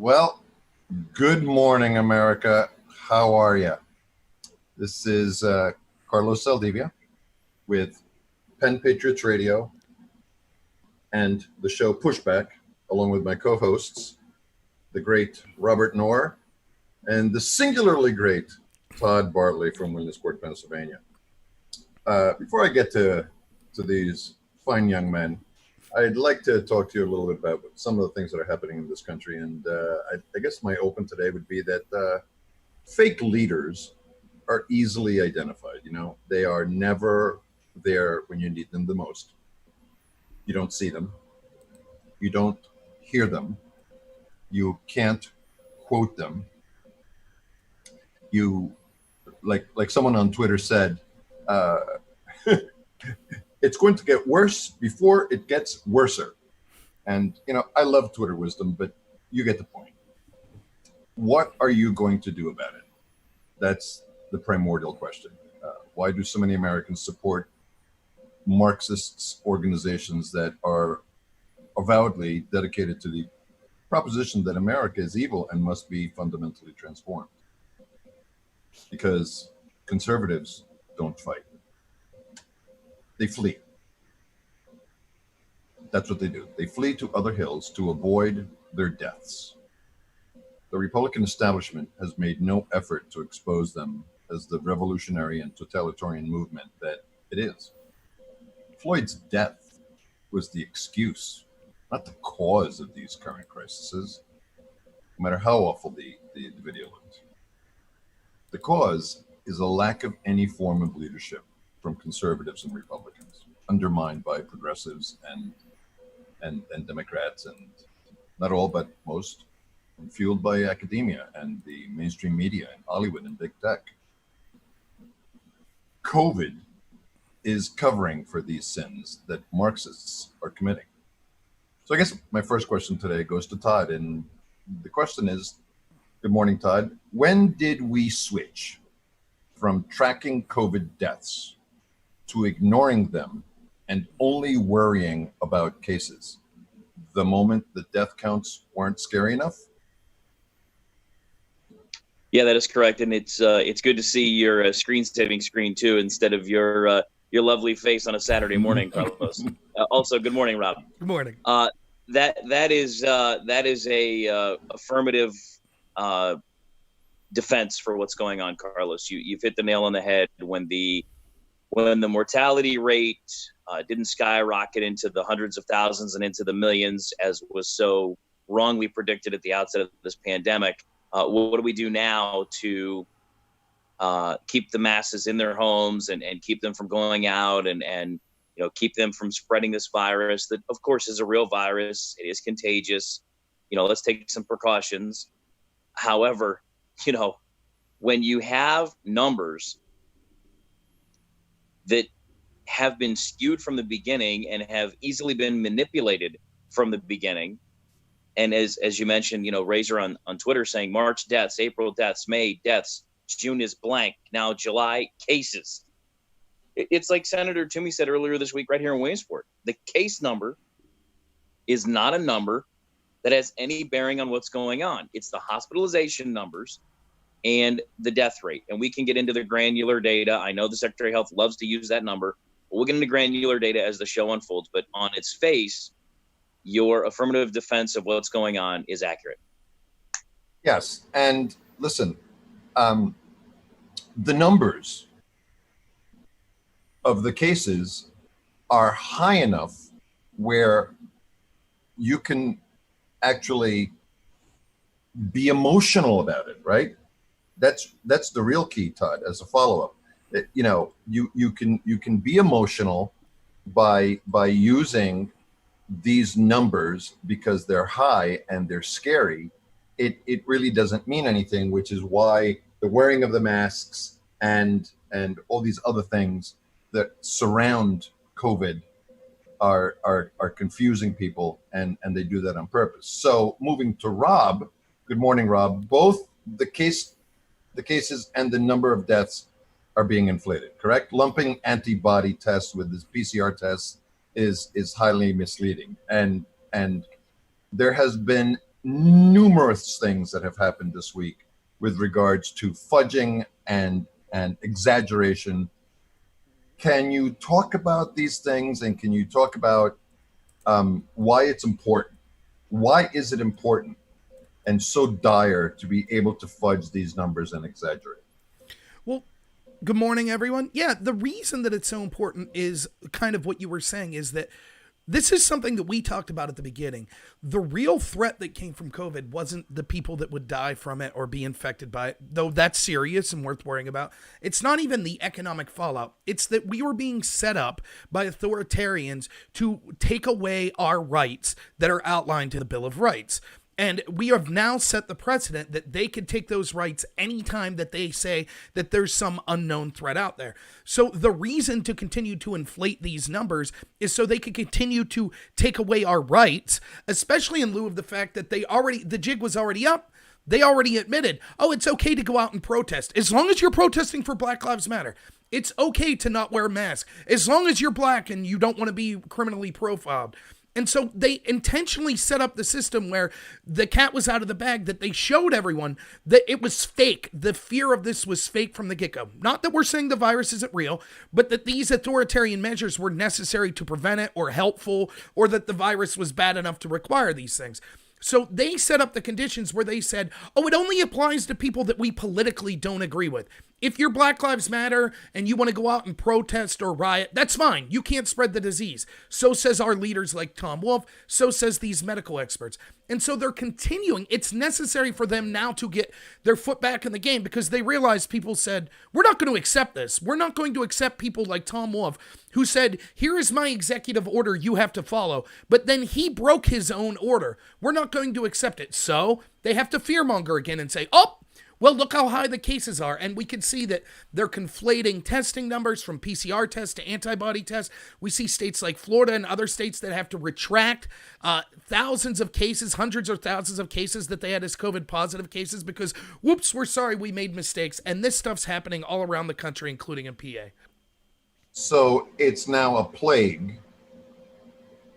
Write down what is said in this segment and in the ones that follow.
Well, good morning, America. How are you? This is Carlos Saldivia with Penn Patriots Radio and the show Pushback, along with my co-hosts, the great Robert Knorr and the singularly great Todd Bartlett from Williamsport, Pennsylvania. Before I get to these fine young men, I'd like to talk to you a little bit about some of the things that are happening in this country. And I guess my open today would be that fake leaders are easily identified. You know, they are never there when you need them the most. You don't see them. You don't hear them. You can't quote them. You, like someone on Twitter said, it's going to get worse before it gets worser. And, you know, I love Twitter wisdom, but you get the point. What are you going to do about it? That's the primordial question. Why do so many Americans support Marxist organizations that are avowedly dedicated to the proposition that America is evil and must be fundamentally transformed? Because conservatives don't fight. They flee. That's what they do. They flee to other hills to avoid their deaths. The Republican establishment has made no effort to expose them as the revolutionary and totalitarian movement that it is. Floyd's death was the excuse, not the cause of these current crises, no matter how awful the video looked. The cause is a lack of any form of leadership from conservatives and Republicans, undermined by progressives and Democrats, and not all, but most, and fueled by academia and the mainstream media and Hollywood and big tech. COVID is covering for these sins that Marxists are committing. So I guess my first question today goes to Todd, and the question is, good morning, Todd. When did we switch from tracking COVID deaths to ignoring them and only worrying about cases the moment the death counts weren't scary enough? Yeah, that is correct, and it's good to see your screen-saving screen too, instead of your lovely face on a Saturday morning, Carlos. Also, good morning, Rob. Good morning. That is a affirmative defense for what's going on, Carlos. You've hit the nail on the head. When the mortality rate didn't skyrocket into the hundreds of thousands and into the millions, as was so wrongly predicted at the outset of this pandemic, what do we do now to keep the masses in their homes and keep them from going out and keep them from spreading this virus that, of course, is a real virus. It is contagious. Let's take some precautions. However, when you have numbers that have been skewed from the beginning and have easily been manipulated from the beginning, and as you mentioned, Razor on Twitter saying March deaths, April deaths, May deaths, June is blank, now July cases. It's like Senator Toomey said earlier this week right here in Williamsport. The case number is not a number that has any bearing on what's going on. It's the hospitalization numbers and the death rate. And we can get into the granular data. I know the Secretary of Health loves to use that number. But we'll get into granular data as the show unfolds. But on its face, your affirmative defense of what's going on is accurate. Yes. And listen, the numbers of the cases are high enough where you can actually be emotional about it, right? That's the real key, Todd, as a follow-up. You can be emotional by using these numbers because they're high and they're scary. It really doesn't mean anything, which is why the wearing of the masks and all these other things that surround COVID are confusing people, and they do that on purpose. So moving to Rob, good morning, Rob. Both the cases and the number of deaths are being inflated, correct? Lumping antibody tests with this PCR test is highly misleading, and there has been numerous things that have happened this week with regards to fudging and exaggeration. Can you talk about these things, and can you talk about why it's important? Why is it important and so dire to be able to fudge these numbers and exaggerate? Well, good morning, everyone. Yeah, the reason that it's so important is kind of what you were saying, is that this is something that we talked about at the beginning. The real threat that came from COVID wasn't the people that would die from it or be infected by it, though that's serious and worth worrying about. It's not even the economic fallout. It's that we were being set up by authoritarians to take away our rights that are outlined in the Bill of Rights. And we have now set the precedent that they could take those rights anytime that they say that there's some unknown threat out there. So the reason to continue to inflate these numbers is so they can continue to take away our rights, especially in lieu of the fact that the jig was already up. They already admitted, oh, it's okay to go out and protest. As long as you're protesting for Black Lives Matter. It's okay to not wear a mask. As long as you're black and you don't want to be criminally profiled. And so they intentionally set up the system where the cat was out of the bag, that they showed everyone that it was fake. The fear of this was fake from the get-go. Not that we're saying the virus isn't real, but that these authoritarian measures were necessary to prevent it or helpful, or that the virus was bad enough to require these things. So they set up the conditions where they said, oh, it only applies to people that we politically don't agree with. If you're Black Lives Matter and you want to go out and protest or riot, that's fine. You can't spread the disease. So says our leaders like Tom Wolfe. So says these medical experts. And so they're continuing. It's necessary for them now to get their foot back in the game, because they realized people said, we're not going to accept this. We're not going to accept people like Tom Wolfe, who said, here is my executive order you have to follow. But then he broke his own order. We're not going to accept it. So they have to fearmonger again and say, oh, well, look how high the cases are. And we can see that they're conflating testing numbers from PCR tests to antibody tests. We see states like Florida and other states that have to retract thousands of cases, hundreds or thousands of cases that they had as COVID positive cases because, whoops, we're sorry, we made mistakes. And this stuff's happening all around the country, including in PA. So it's now a plague,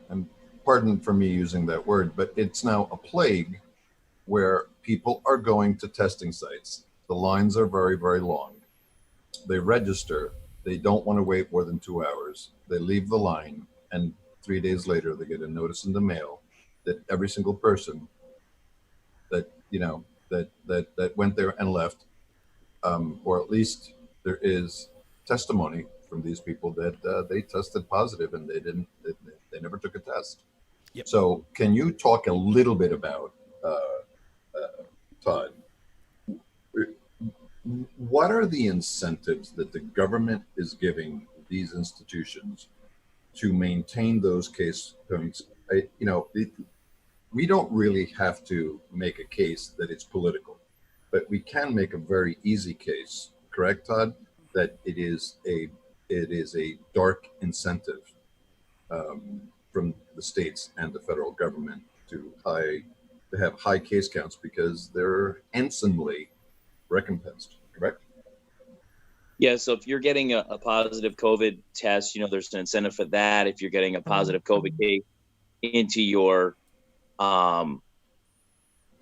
and pardon for me using that word, but it's now a plague where people are going to testing sites. The lines are very, very long. They register. They don't want to wait more than 2 hours. They leave the line, and 3 days later, they get a notice in the mail that every single person that, that went there and left, or at least there is testimony from these people that they tested positive and they never took a test. Yep. So can you talk a little bit about, Todd, what are the incentives that the government is giving these institutions to maintain those case points? We don't really have to make a case that it's political, but we can make a very easy case, correct, Todd, that it is a dark incentive from the states and the federal government to have high case counts because they're handsomely recompensed, correct? Yeah, so if you're getting a positive COVID test, there's an incentive for that. If you're getting a positive COVID case into your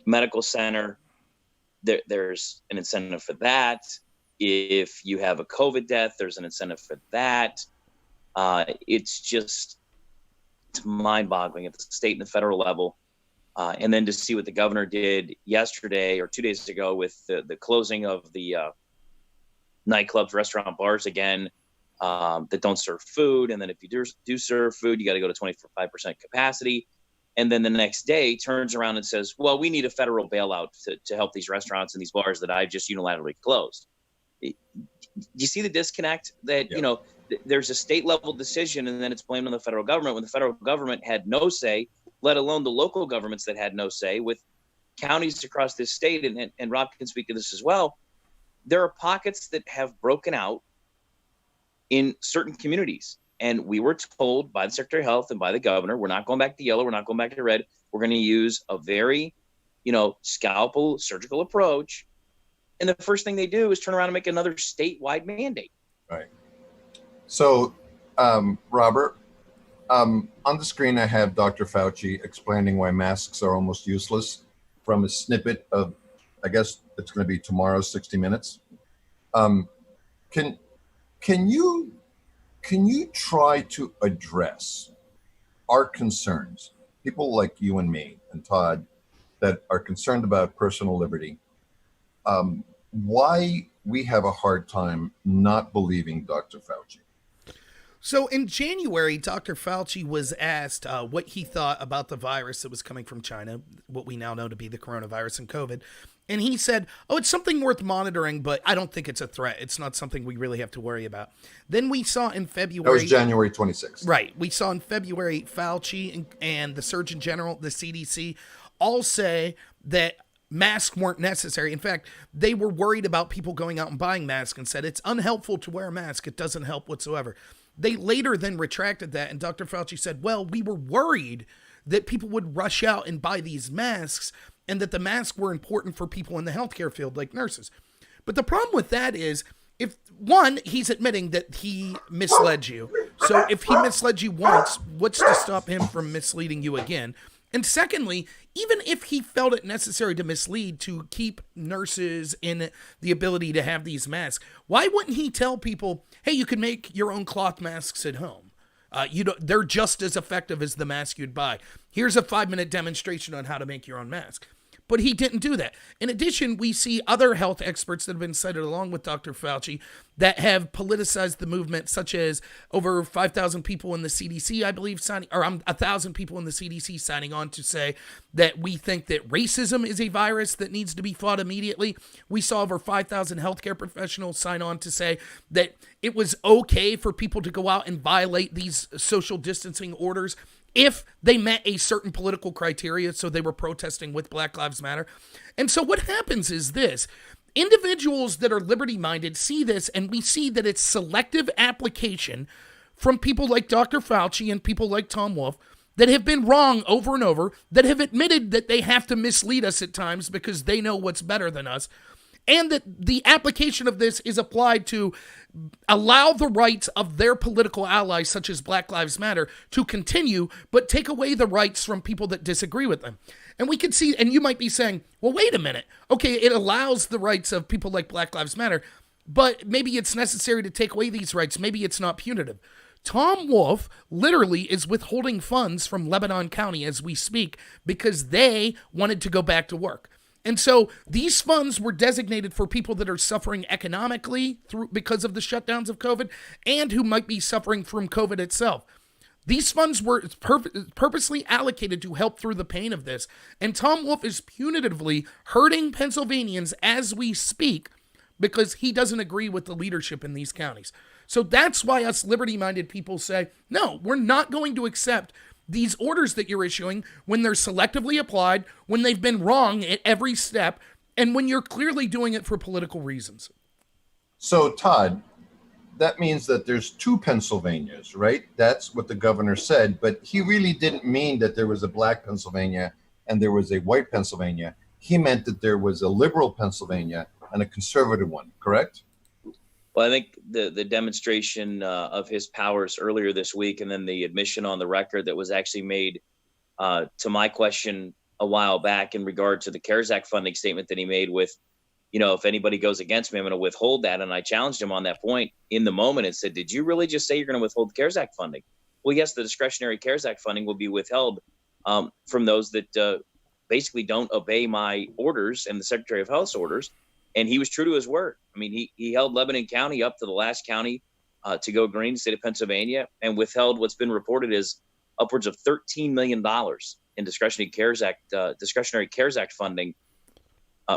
medical center, there's an incentive for that. If you have a COVID death, there's an incentive for that. It's mind-boggling at the state and the federal level. And then to see what the governor did yesterday or 2 days ago with the closing of the nightclubs, restaurant, bars again, that don't serve food. And then if you do serve food, you got to go to 25% capacity. And then the next day turns around and says, well, we need a federal bailout to help these restaurants and these bars that I've just unilaterally closed. Do you see the disconnect that, there's a state level decision and then it's blamed on the federal government when the federal government had no say, let alone the local governments that had no say, with counties across this state. And Rob can speak to this as well. There are pockets that have broken out in certain communities. And we were told by the Secretary of Health and by the governor, we're not going back to yellow. We're not going back to red. We're going to use a very, scalpel surgical approach. And the first thing they do is turn around and make another statewide mandate. Right. So, Robert, on the screen, I have Dr. Fauci explaining why masks are almost useless. from a snippet of, I guess it's going to be tomorrow's 60 Minutes. Can you try to address our concerns, people like you and me and Todd, that are concerned about personal liberty, why we have a hard time not believing Dr. Fauci? So in January, Dr. Fauci was asked what he thought about the virus that was coming from China, what we now know to be the coronavirus and COVID. And he said, oh, it's something worth monitoring, but I don't think it's a threat. It's not something we really have to worry about. Then we saw in February. That was January 26th. Right. We saw in February, Fauci and the Surgeon General, the CDC, all say that masks weren't necessary. In fact, they were worried about people going out and buying masks and said it's unhelpful to wear a mask. It doesn't help whatsoever. They later then retracted that, and Dr. Fauci said, well, we were worried that people would rush out and buy these masks and that the masks were important for people in the healthcare field like nurses. But the problem with that is, if one, he's admitting that he misled you. So if he misled you once, what's to stop him from misleading you again? And secondly, even if he felt it necessary to mislead to keep nurses in the ability to have these masks, why wouldn't he tell people, hey, you can make your own cloth masks at home? They're just as effective as the mask you'd buy. Here's a 5-minute demonstration on how to make your own mask. But he didn't do that. In addition, we see other health experts that have been cited along with Dr. Fauci that have politicized the movement, such as over 5,000 people in the CDC, I believe, 1,000 people in the CDC signing on to say that we think that racism is a virus that needs to be fought immediately. We saw over 5,000 healthcare professionals sign on to say that it was okay for people to go out and violate these social distancing orders if they met a certain political criteria, so they were protesting with Black Lives Matter. And so what happens is this. Individuals that are liberty-minded see this, and we see that it's selective application from people like Dr. Fauci and people like Tom Wolf that have been wrong over and over, that have admitted that they have to mislead us at times because they know what's better than us, and that the application of this is applied to allow the rights of their political allies, such as Black Lives Matter, to continue, but take away the rights from people that disagree with them. And we can see, and you might be saying, well, wait a minute. Okay, it allows the rights of people like Black Lives Matter, but maybe it's necessary to take away these rights. Maybe it's not punitive. Tom Wolf literally is withholding funds from Lebanon County as we speak because they wanted to go back to work. And so these funds were designated for people that are suffering economically because of the shutdowns of COVID and who might be suffering from COVID itself. These funds were purposely allocated to help through the pain of this. And Tom Wolf is punitively hurting Pennsylvanians as we speak because he doesn't agree with the leadership in these counties. So that's why us liberty-minded people say, no, we're not going to accept these orders that you're issuing when they're selectively applied, when they've been wrong at every step, and when you're clearly doing it for political reasons. So, Todd, that means that there's two Pennsylvanias, right? That's what the governor said, but he really didn't mean that there was a black Pennsylvania and there was a white Pennsylvania. He meant that there was a liberal Pennsylvania and a conservative one, correct? Well, I think the demonstration of his powers earlier this week, and then the admission on the record that was actually made to my question a while back in regard to the CARES Act funding statement that he made with, if anybody goes against me, I'm going to withhold that. And I challenged him on that point in the moment and said, did you really just say you're going to withhold the CARES Act funding? Well, yes, the discretionary CARES Act funding will be withheld from those that basically don't obey my orders and the Secretary of Health's orders. And he was true to his word. I mean, he held Lebanon County up to the last county to go green, state of Pennsylvania, and withheld what's been reported as upwards of $13 million in discretionary CARES Act funding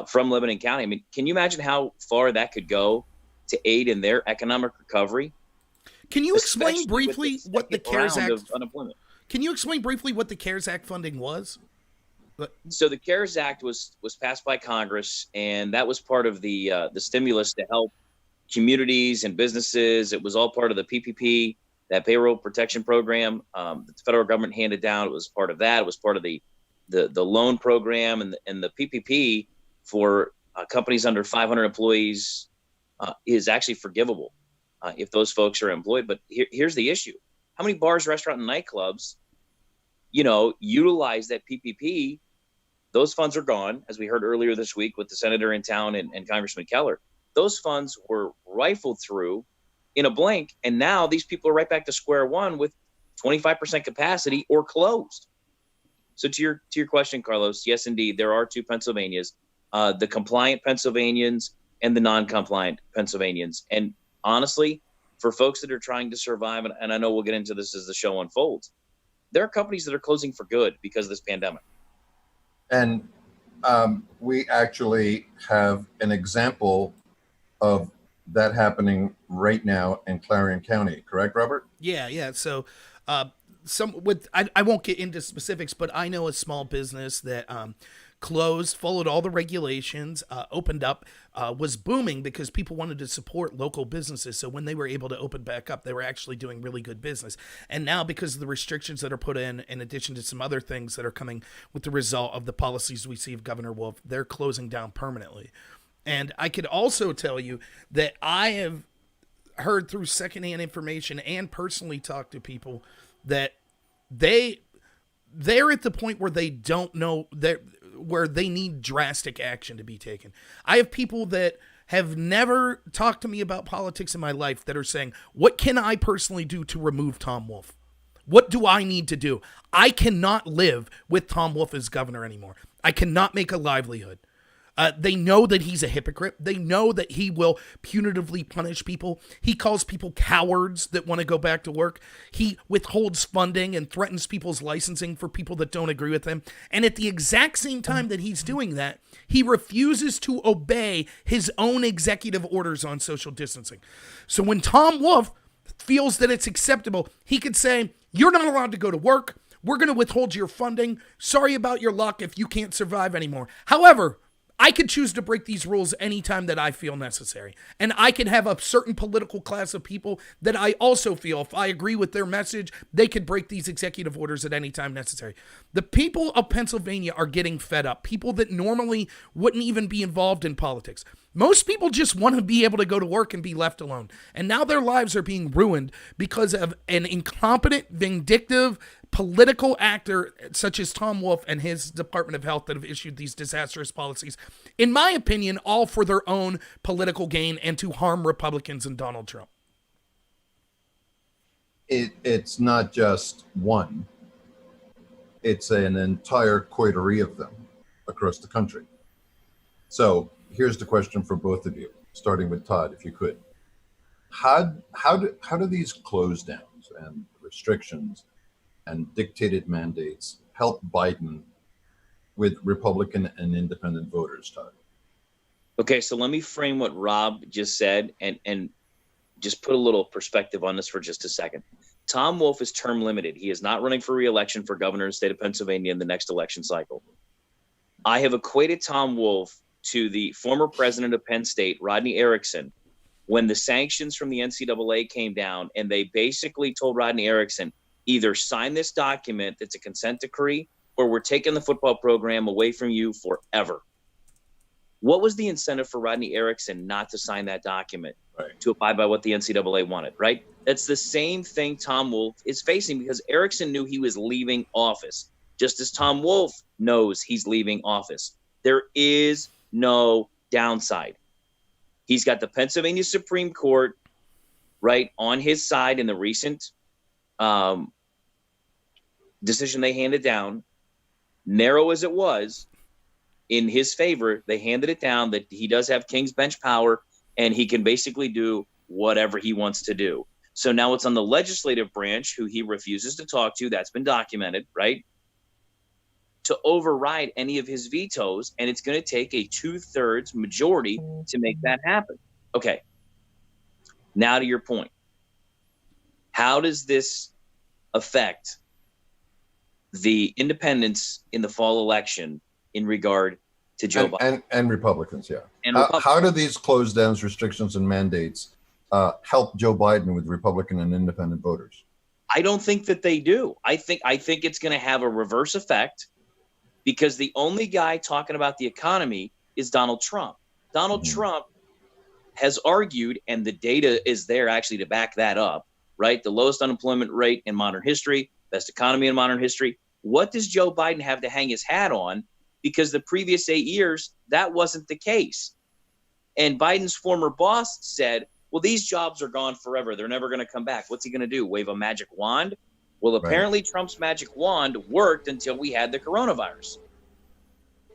from Lebanon County. I mean, can you imagine how far that could go to aid in their economic recovery? Can you explain briefly what the CARES Act unemployment? Can you explain briefly what the CARES Act funding was? So the CARES Act was passed by Congress, and that was part of the stimulus to help communities and businesses. It was all part of the PPP, that payroll protection program that the federal government handed down. It was part of that. It was part of the loan program, and the PPP for companies under 500 employees is actually forgivable if those folks are employed. But here's the issue: how many bars, restaurants, and nightclubs, utilize that PPP Those funds are gone, as we heard earlier this week with the senator in town and Congressman Keller. Those funds were rifled through in a blink, and now these people are right back to square one with 25% capacity or closed. So to your question, Carlos, yes, indeed, there are two Pennsylvanias, the compliant Pennsylvanians and the non-compliant Pennsylvanians. And honestly, for folks that are trying to survive, and I know we'll get into this as the show unfolds, there are companies that are closing for good because of this pandemic. And we actually have an example of that happening right now in Clarion County, correct, Robert? Yeah. So I won't get into specifics, but I know a small business that closed, followed all the regulations, opened up, was booming because people wanted to support local businesses. So when they were able to open back up, they were actually doing really good business. And now, because of the restrictions that are put in addition to some other things that are coming with the result of the policies we see of Governor Wolf, they're closing down permanently. And I could also tell you that I have heard through secondhand information and personally talked to people that they're at the point where they don't know where they need drastic action to be taken. I have people that have never talked to me about politics in my life that are saying, what can I personally do to remove Tom Wolf? What do I need to do? I cannot live with Tom Wolf as governor anymore. I cannot make a livelihood. They know that he's a hypocrite. They know that he will punitively punish people. He calls people cowards that want to go back to work. He withholds funding and threatens people's licensing for people that don't agree with him. And at the exact same time that he's doing that, he refuses to obey his own executive orders on social distancing. So when Tom Wolf feels that it's acceptable, he could say, you're not allowed to go to work. We're going to withhold your funding. Sorry about your luck if you can't survive anymore. However, I could choose to break these rules anytime that I feel necessary. And I can have a certain political class of people that I also feel, if I agree with their message, they could break these executive orders at any time necessary. The people of Pennsylvania are getting fed up. People that normally wouldn't even be involved in politics. Most people just want to be able to go to work and be left alone. And now their lives are being ruined because of an incompetent, vindictive, political actor such as Tom Wolf and his Department of Health that have issued these disastrous policies, in my opinion, all for their own political gain and to harm Republicans and Donald Trump. It's not just one. It's an entire coterie of them across the country. So here's the question for both of you, starting with Todd, if you could. How do these close downs and restrictions and dictated mandates help Biden with Republican and independent voters, Todd? Okay, so let me frame what Rob just said and just put a little perspective on this for just a second. Tom Wolf is term limited. He is not running for re-election for governor of the state of Pennsylvania in the next election cycle. I have equated Tom Wolf to the former president of Penn State, Rodney Erickson, when the sanctions from the NCAA came down and they basically told Rodney Erickson, either sign this document that's a consent decree or we're taking the football program away from you forever. What was the incentive for Rodney Erickson not to sign that document? Right. To abide by what the NCAA wanted, right? That's the same thing Tom Wolf is facing because Erickson knew he was leaving office, just as Tom Wolf knows he's leaving office. There is no downside. He's got the Pennsylvania Supreme Court right on his side in the recent decision they handed down, narrow as it was, in his favor. They handed it down that he does have King's bench power and he can basically do whatever he wants to do. So now it's on the legislative branch, who he refuses to talk to, that's been documented, right, to override any of his vetoes, and it's going to take a 2/3 majority to make that happen. Okay, now to your point. How does this affect the independents in the fall election in regard to Joe Biden? And Republicans, yeah. And Republicans. How do these close downs, restrictions, and mandates help Joe Biden with Republican and independent voters? I don't think that they do. I think it's going to have a reverse effect because the only guy talking about the economy is Donald Trump. Donald Trump has argued, and the data is there actually to back that up, right? The lowest unemployment rate in modern history, best economy in modern history. What does Joe Biden have to hang his hat on because the previous 8 years, that wasn't the case. And Biden's former boss said, well, these jobs are gone forever. They're never going to come back. What's he going to do? Wave a magic wand? Well, apparently Trump's magic wand worked until we had the coronavirus.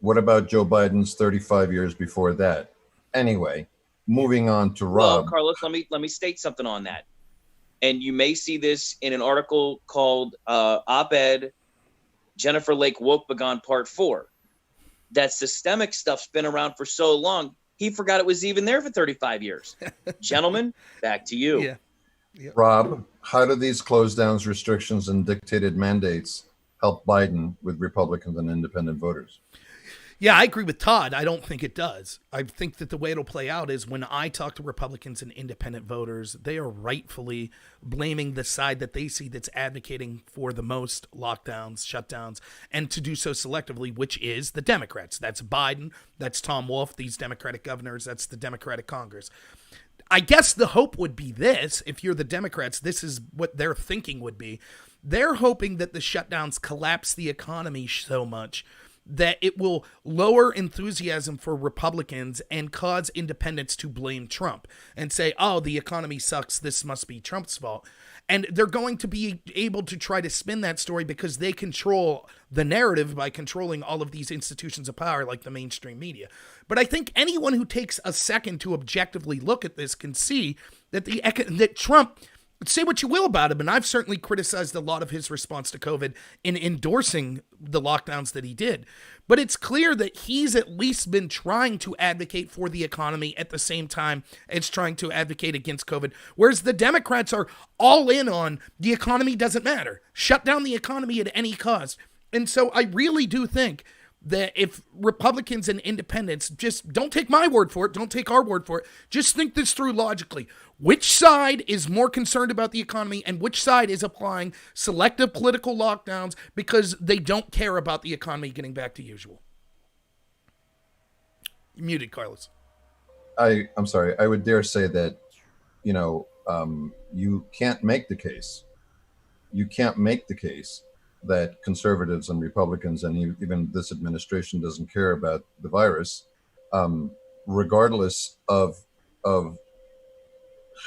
What about Joe Biden's 35 years before that? Anyway, moving on to Rob. Well, Carlos, let me state something on that. And you may see this in an article called Op-Ed Jennifer Lake Woke Begon Part 4. That systemic stuff's been around for so long, he forgot it was even there for 35 years. Gentlemen, back to you. Yeah. Yep. Rob, how do these close downs, restrictions, and dictated mandates help Biden with Republicans and independent voters? Yeah, I agree with Todd. I don't think it does. I think that the way it'll play out is when I talk to Republicans and independent voters, they are rightfully blaming the side that they see that's advocating for the most lockdowns, shutdowns, and to do so selectively, which is the Democrats. That's Biden, that's Tom Wolf, these Democratic governors, that's the Democratic Congress. I guess the hope would be this, if you're the Democrats, this is what their thinking would be. They're hoping that the shutdowns collapse the economy so much that it will lower enthusiasm for Republicans and cause independents to blame Trump and say, oh, the economy sucks, this must be Trump's fault. And they're going to be able to try to spin that story because they control the narrative by controlling all of these institutions of power like the mainstream media. But I think anyone who takes a second to objectively look at this can see that that Trump, say what you will about him, and I've certainly criticized a lot of his response to COVID in endorsing the lockdowns that he did. But it's clear that he's at least been trying to advocate for the economy at the same time as trying to advocate against COVID, whereas the Democrats are all in on the economy doesn't matter. Shut down the economy at any cost. And so I really do think that if Republicans and independents, just don't take my word for it, don't take our word for it, just think this through logically. Which side is more concerned about the economy and which side is applying selective political lockdowns because they don't care about the economy getting back to usual? You're muted, Carlos. I'm sorry. I would dare say that, you can't make the case. You can't make the case that conservatives and Republicans and even this administration doesn't care about the virus, regardless of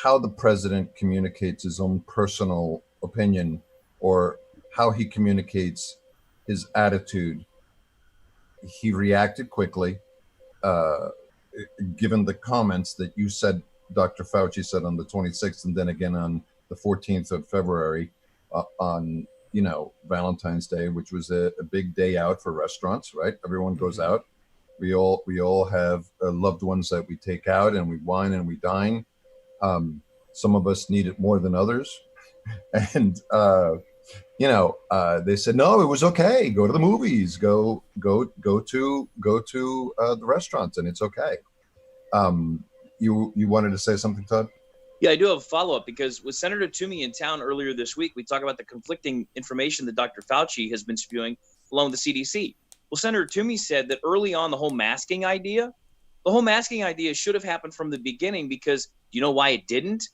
how the president communicates his own personal opinion or how he communicates his attitude. He reacted quickly, given the comments that you said, Dr. Fauci said on the 26th, and then again on the 14th of February on Valentine's Day, which was a big day out for restaurants, right? Everyone goes out. We all have loved ones that we take out and we wine and we dine. Some of us need it more than others. And, they said, no, it was okay. Go to the movies, go to the restaurants, and it's okay. You wanted to say something, Todd? Yeah, I do have a follow-up because with Senator Toomey in town earlier this week, we talked about the conflicting information that Dr. Fauci has been spewing along with the CDC. Well, Senator Toomey said that early on, the whole masking idea should have happened from the beginning because you know why it didn't?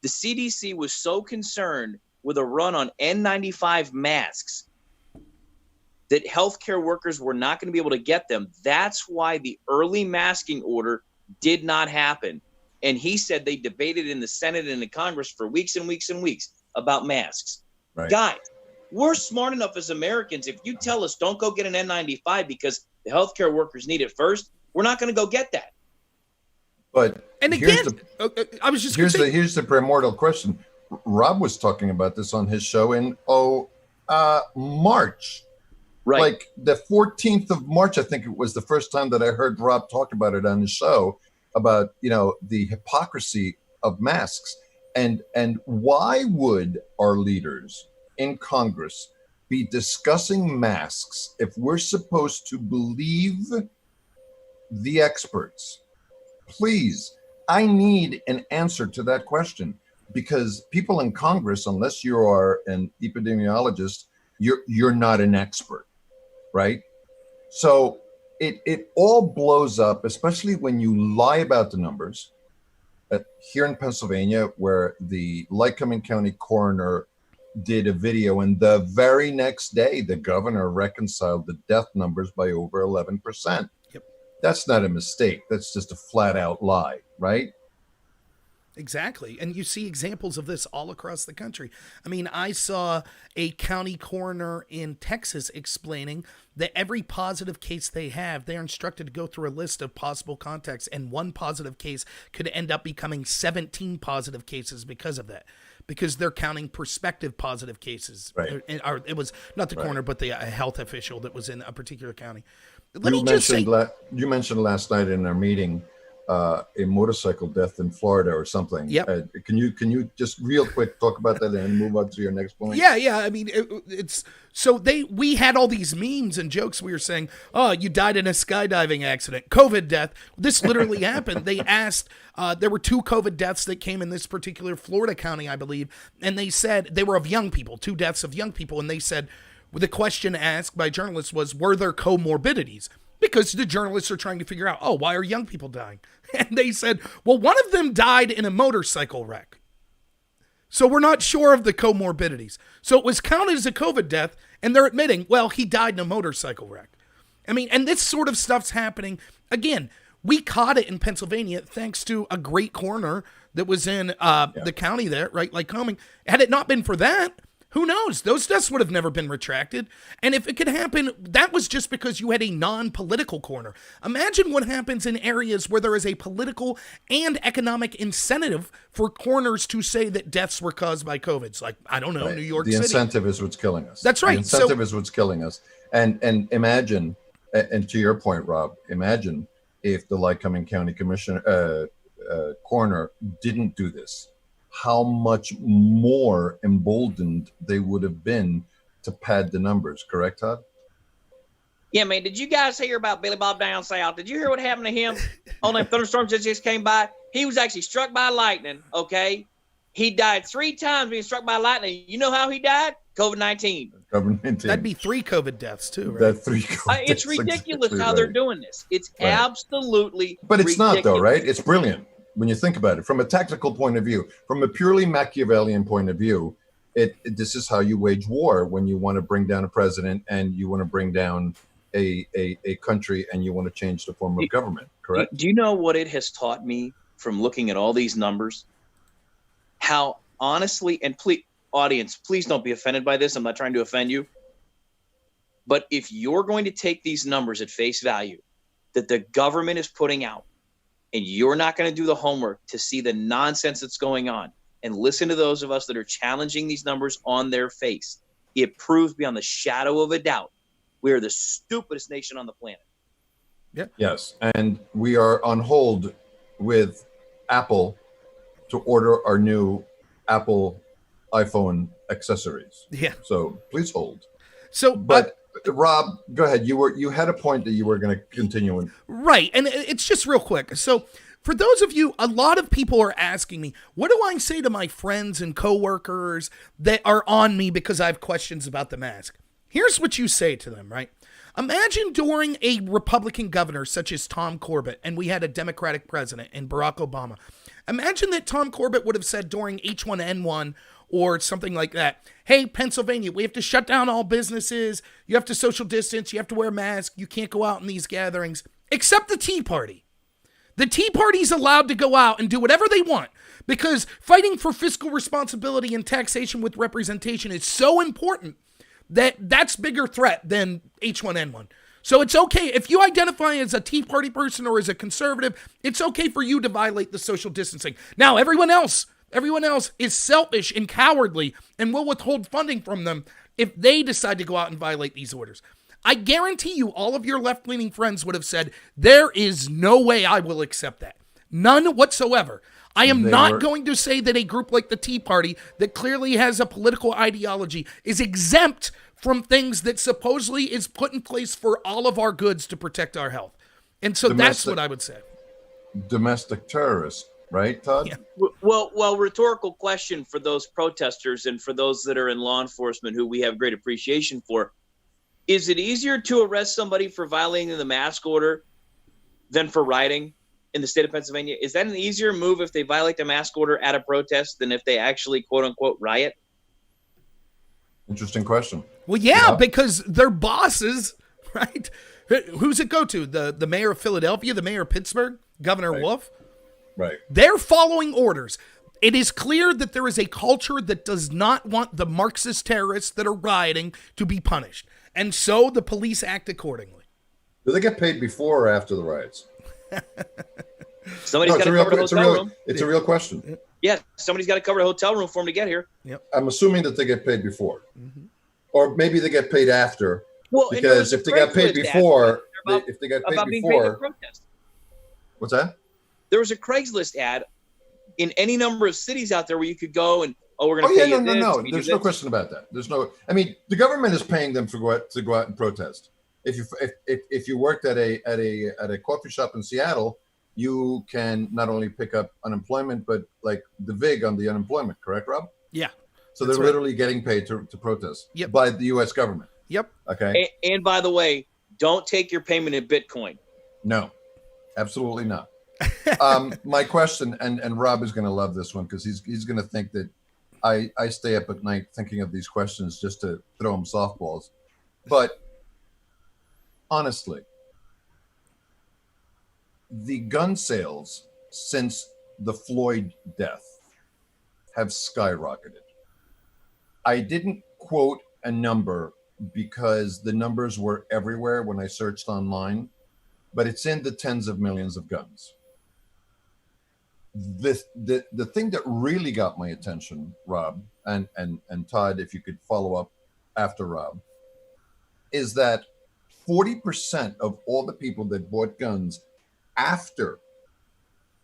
The CDC was so concerned with a run on N95 masks that healthcare workers were not going to be able to get them. That's why the early masking order did not happen. And he said they debated in the Senate and the Congress for weeks and weeks and weeks about masks. Right. Guys, we're smart enough as Americans. If you tell us don't go get an N95 because the healthcare workers need it first, we're not going to go get that. But and again, I was just here's the primordial question. Rob was talking about this on his show in March. Right. Like the 14th of March, I think it was the first time that I heard Rob talk about it on his show, about the hypocrisy of masks. And why would our leaders in Congress be discussing masks if we're supposed to believe the experts? Please, I need an answer to that question, because people in Congress, unless you are an epidemiologist, you're not an expert, right? So it all blows up, especially when you lie about the numbers. Here in Pennsylvania, where the Lycoming County coroner did a video, and the very next day, the governor reconciled the death numbers by over 11%. Yep. That's not a mistake. That's just a flat out lie, right? Exactly. And you see examples of this all across the country. I mean, I saw a county coroner in Texas explaining that every positive case they have, they're instructed to go through a list of possible contacts, and one positive case could end up becoming 17 positive cases because of that, because they're counting prospective positive cases. Right. Or it was not the coroner, Right. but the health official that was in a particular county. You mentioned last night in our meeting a motorcycle death in Florida or something. Yep. Can you just real quick talk about that and move on to your next point? Yeah. I mean, it's so we had all these memes and jokes. We were saying, "Oh, you died in a skydiving accident, COVID death." This literally happened. They asked. There were 2 COVID deaths that came in this particular Florida county, I believe, and they said they were of young people. 2 deaths of young people, and they said the question asked by journalists was, "Were there comorbidities?" Because the journalists are trying to figure out, why are young people dying? And they said, well, one of them died in a motorcycle wreck. So we're not sure of the comorbidities. So it was counted as a COVID death, and they're admitting, well, he died in a motorcycle wreck. I mean, and this sort of stuff's happening. Again, we caught it in Pennsylvania thanks to a great coroner that was in the county there, right? Like Coming. Had it not been for that, who knows? Those deaths would have never been retracted. And if it could happen, that was just because you had a non-political coroner. Imagine what happens in areas where there is a political and economic incentive for coroners to say that deaths were caused by COVID. It's like, I don't know, Right. New York City. The incentive is what's killing us. That's right. The incentive is what's killing us. And imagine, and to your point, Rob, imagine if the Lycoming County Commissioner, coroner didn't do this. How much more emboldened they would have been to pad the numbers, correct, Todd? Yeah, man, did you guys hear about Billy Bob down south? Did you hear what happened to him on them thunderstorms that just came by? He was actually struck by lightning, okay? He died 3 times being struck by lightning. You know how he died? COVID-19. That'd be 3 COVID deaths too, right? That's 3 COVID It's ridiculous exactly how they're doing this. It's absolutely But it's ridiculous. not, though, right? It's brilliant. When you think about it, from a tactical point of view, from a purely Machiavellian point of view, this is how you wage war when you want to bring down a president and you want to bring down a country and you want to change the form of government, correct? Do you know what it has taught me from looking at all these numbers? How honestly, and please, audience, please don't be offended by this. I'm not trying to offend you. But if you're going to take these numbers at face value that the government is putting out, and you're not going to do the homework to see the nonsense that's going on and listen to those of us that are challenging these numbers on their face, it proves beyond the shadow of a doubt we are the stupidest nation on the planet. Yeah. Yes, and we are on hold with Apple to order our new Apple iPhone accessories. Yeah. So please hold. So, But Rob, go ahead. You had a point that you were going to continue in. right. And it's just real quick. So for those of you, a lot of people are asking me, what do I say to my friends and coworkers that are on me because I have questions about the mask? Here's what you say to them, right? Imagine during a Republican governor such as Tom Corbett, and we had a Democratic president in Barack Obama. Imagine that Tom Corbett would have said during H1N1 or something like that, hey, Pennsylvania, we have to shut down all businesses. You have to social distance. You have to wear a mask. You can't go out in these gatherings, except the Tea Party. The Tea Party's allowed to go out and do whatever they want because fighting for fiscal responsibility and taxation with representation is so important that that's bigger threat than H1N1. So it's okay if you identify as a Tea Party person or as a conservative, it's okay for you to violate the social distancing. Now, everyone else is selfish and cowardly and will withhold funding from them if they decide to go out and violate these orders. I guarantee you all of your left-leaning friends would have said, there is no way I will accept that. None whatsoever. I am not going to say that a group like the Tea Party that clearly has a political ideology is exempt from things that supposedly is put in place for all of our goods to protect our health. And so that's what I would say. Domestic terrorists, right, Todd? Yeah. Well, rhetorical question for those protesters and for those that are in law enforcement who we have great appreciation for. Is it easier to arrest somebody for violating the mask order than for rioting in the state of Pennsylvania? Is that an easier move if they violate the mask order at a protest than if they actually, quote unquote, riot? Interesting question. Well, yeah, because their bosses, right? Who's it go to? The mayor of Philadelphia, the mayor of Pittsburgh, Governor Wolf? Right. They're following orders. It is clear that there is a culture that does not want the Marxist terrorists that are rioting to be punished. And so the police act accordingly. Do they get paid before or after the riots? Somebody's got to cover the hotel room. It's a real question. Yeah, somebody's got to cover the hotel room for them to get here. Yep. I'm assuming that they get paid before. Mm-hmm. Or maybe they get paid after. Well, because if they got paid before, if they got paid before, what's that? There was a Craigslist ad in any number of cities out there where you could go and, we're going to pay you this. No. There's no question about that. There's no. I mean, the government is paying them to go out and protest. If you worked at a coffee shop in Seattle, you can not only pick up unemployment, but like the VIG on the unemployment. Correct, Rob? Yeah. So they're literally getting paid to protest by the U.S. government. Yep. Okay. And by the way, don't take your payment in Bitcoin. No, absolutely not. My question, and Rob is going to love this one because he's going to think that I stay up at night thinking of these questions just to throw him softballs. But honestly, the gun sales since the Floyd death have skyrocketed. I didn't quote a number because the numbers were everywhere when I searched online, but it's in the tens of millions of guns. The thing that really got my attention, Rob, and Todd, if you could follow up after Rob, is that 40% of all the people that bought guns after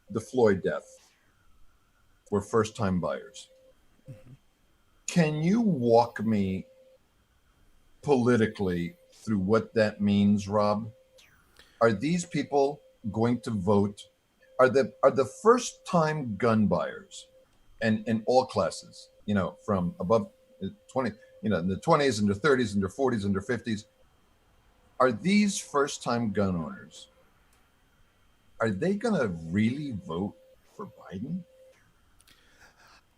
the Floyd death were first-time buyers. Mm-hmm. Can you walk me politically through what that means, Rob? Are these people going to vote? Are the first-time gun buyers, and in all classes, from above 20, in the 20s and the 30s and the 40s and the 50s, are these first-time gun owners? Are they going to really vote for Biden?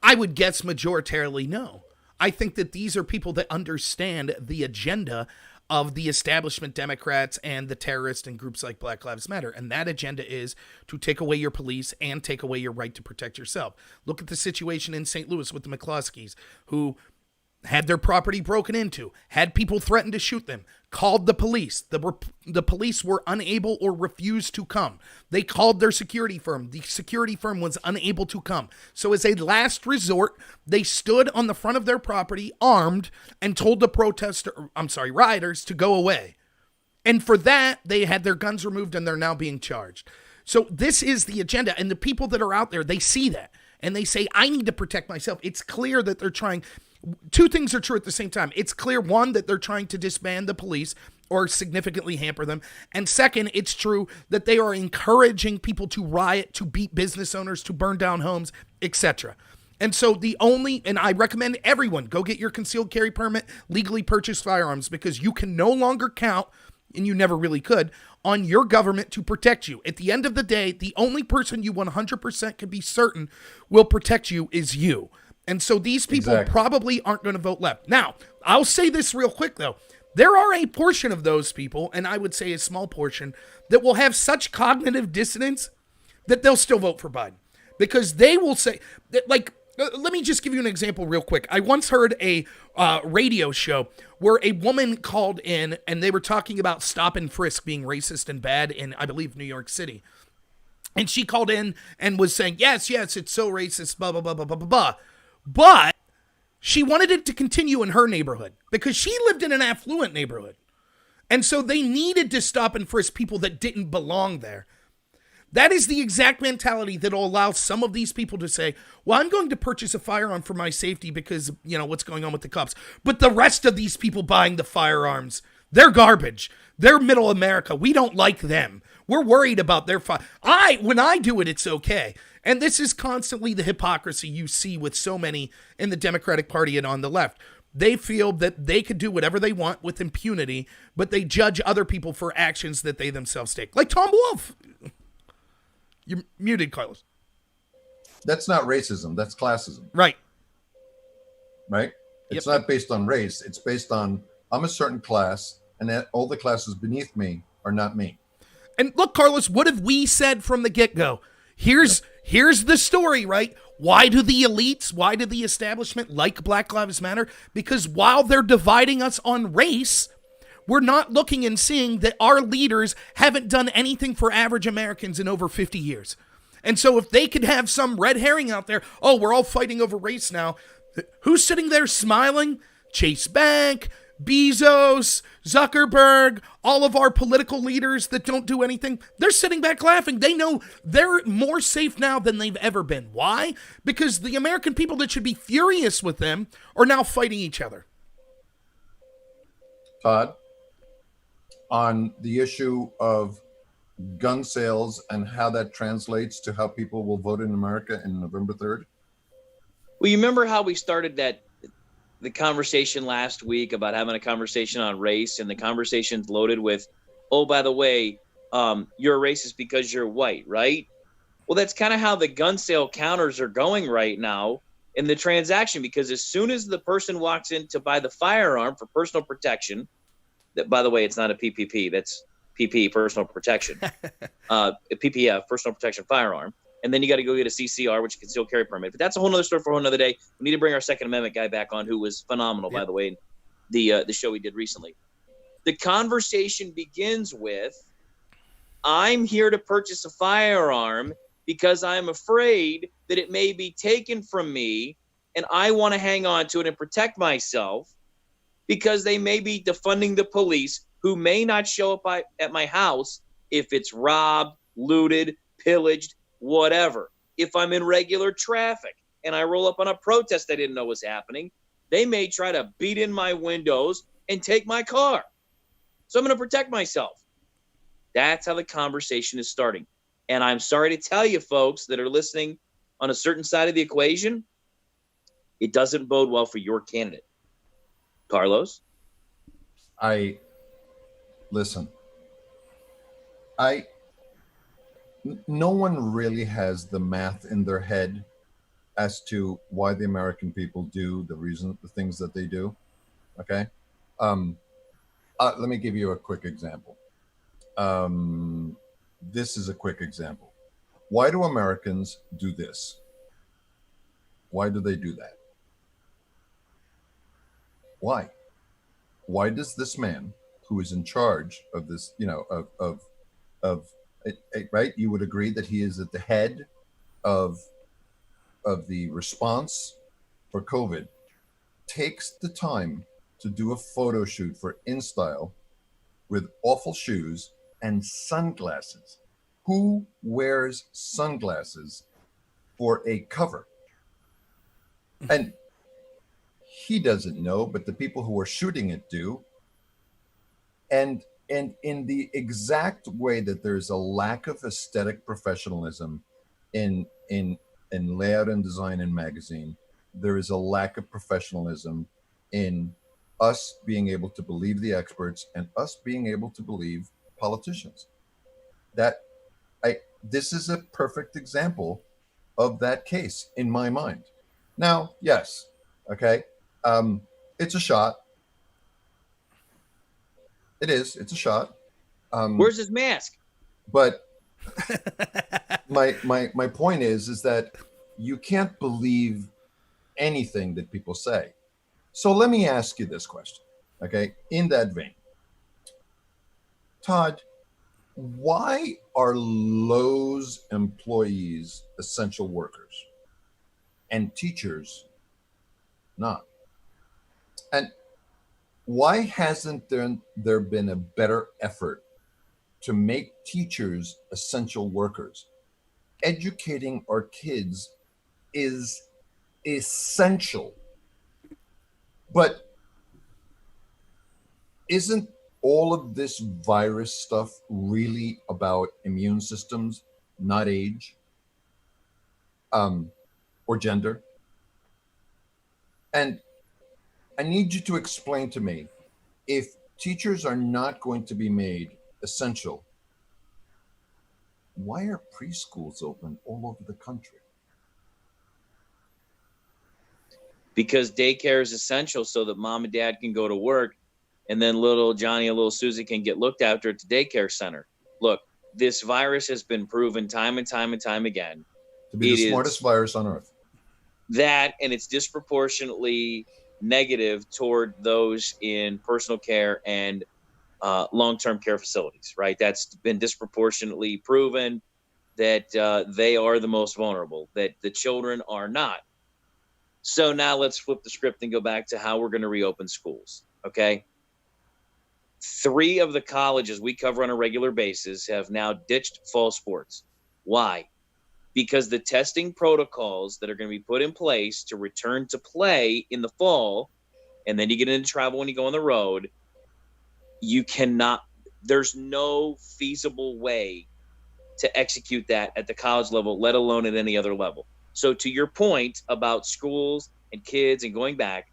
I would guess majoritarily no. I think that these are people that understand the agenda of the establishment Democrats and the terrorists and groups like Black Lives Matter. And that agenda is to take away your police and take away your right to protect yourself. Look at the situation in St. Louis with the McCloskeys, who had their property broken into, had people threaten to shoot them, called the police. The police were unable or refused to come. They called their security firm. The security firm was unable to come. So as a last resort, they stood on the front of their property armed and told the rioters to go away. And for that, they had their guns removed and they're now being charged. So this is the agenda. And the people that are out there, they see that and they say, I need to protect myself. It's clear that they're trying. Two things are true at the same time. It's clear, one, that they're trying to disband the police or significantly hamper them. And second, it's true that they are encouraging people to riot, to beat business owners, to burn down homes, etc. And so and I recommend everyone go get your concealed carry permit, legally purchase firearms, because you can no longer count, and you never really could, on your government to protect you. At the end of the day, the only person you 100% can be certain will protect you is you. And so these people probably aren't going to vote left. Now, I'll say this real quick, though. There are a portion of those people, and I would say a small portion, that will have such cognitive dissonance that they'll still vote for Biden. Because they will say, that, let me just give you an example real quick. I once heard a radio show where a woman called in, and they were talking about stop and frisk being racist and bad in, I believe, New York City. And she called in and was saying, yes, it's so racist, blah, blah, blah, blah, blah, blah, blah. But she wanted it to continue in her neighborhood because she lived in an affluent neighborhood. And so they needed to stop and frisk people that didn't belong there. That is the exact mentality that will allow some of these people to say, well, I'm going to purchase a firearm for my safety because, what's going on with the cops. But the rest of these people buying the firearms, they're garbage. They're middle America. We don't like them. We're worried about their when I do it, it's okay. And this is constantly the hypocrisy you see with so many in the Democratic Party and on the left. They feel that they could do whatever they want with impunity, but they judge other people for actions that they themselves take. Like Tom Wolf. You're muted, Carlos. That's not racism. That's classism. Right. Right? It's not based on race. It's based on I'm a certain class, and that all the classes beneath me are not me. And look, Carlos, what have we said from the get-go? Here's the story, right? Why do the elites, why do the establishment like Black Lives Matter? Because while they're dividing us on race, we're not looking and seeing that our leaders haven't done anything for average Americans in over 50 years. And so if they could have some red herring out there, oh, we're all fighting over race now. Who's sitting there smiling? Chase Bank, Bezos, Zuckerberg, all of our political leaders that don't do anything, they're sitting back laughing. They know they're more safe now than they've ever been. Why? Because the American people that should be furious with them are now fighting each other. Todd, on the issue of gun sales and how that translates to how people will vote in America in November 3rd? Well, you remember how we started the conversation last week about having a conversation on race, and the conversation's loaded with, oh, by the way, you're a racist because you're white, right? Well, that's kind of how the gun sale counters are going right now in the transaction, because as soon as the person walks in to buy the firearm for personal protection, that, by the way, it's not a PPP, that's PP, personal protection, PPF, personal protection firearm. And then you got to go get a CCR, which can still carry permit. But that's a whole other story for a whole other day. We need to bring our Second Amendment guy back on, who was phenomenal, by the way, in the show we did recently. The conversation begins with, I'm here to purchase a firearm because I'm afraid that it may be taken from me, and I want to hang on to it and protect myself because they may be defunding the police, who may not show up at my house if it's robbed, looted, pillaged, whatever. If I'm in regular traffic and I roll up on a protest I didn't know was happening, they may try to beat in my windows and take my car. So I'm going to protect myself. That's how the conversation is starting. And I'm sorry to tell you, folks that are listening on a certain side of the equation, it doesn't bode well for your candidate. Carlos? Listen, no one really has the math in their head as to why the American people do the things that they do. Okay. Let me give you a quick example. This is a quick example. Why do Americans do this? Why do they do that? Why? Why does this man, who is in charge of this, right? You would agree that he is at the head of the response for COVID, takes the time to do a photo shoot for InStyle with awful shoes and sunglasses. Who wears sunglasses for a cover? And he doesn't know, but the people who are shooting it do. And in the exact way that there's a lack of aesthetic professionalism in layout and design in magazine, there is a lack of professionalism in us being able to believe the experts and us being able to believe politicians. This is a perfect example of that case in my mind. Now, yes, okay, it's a shot. It is. It's a shot. Where's his mask? But my point is that you can't believe anything that people say. So let me ask you this question, okay? In that vein, Todd, why are Lowe's employees essential workers and teachers not? And why hasn't there been a better effort to make teachers essential workers? Educating our kids is essential. But isn't all of this virus stuff really about immune systems, not age, or gender? And I need you to explain to me, if teachers are not going to be made essential, why are preschools open all over the country? because daycare is essential so that mom and dad can go to work, and then little Johnny and little Susie can get looked after at the daycare center. Look, this virus has been proven time and time and time again to be the smartest virus on earth. That, and it's disproportionately negative toward those in personal care and long-term care facilities, right? That's been disproportionately proven that they are the most vulnerable, that the children are not. So now let's flip the script and go back to how we're going to reopen schools, okay? 3 of the colleges we cover on a regular basis have now ditched fall sports. Why? Because the testing protocols that are going to be put in place to return to play in the fall, and then you get into travel when you go on the road, you cannot, there's no feasible way to execute that at the college level, let alone at any other level. So to your point about schools and kids and going back,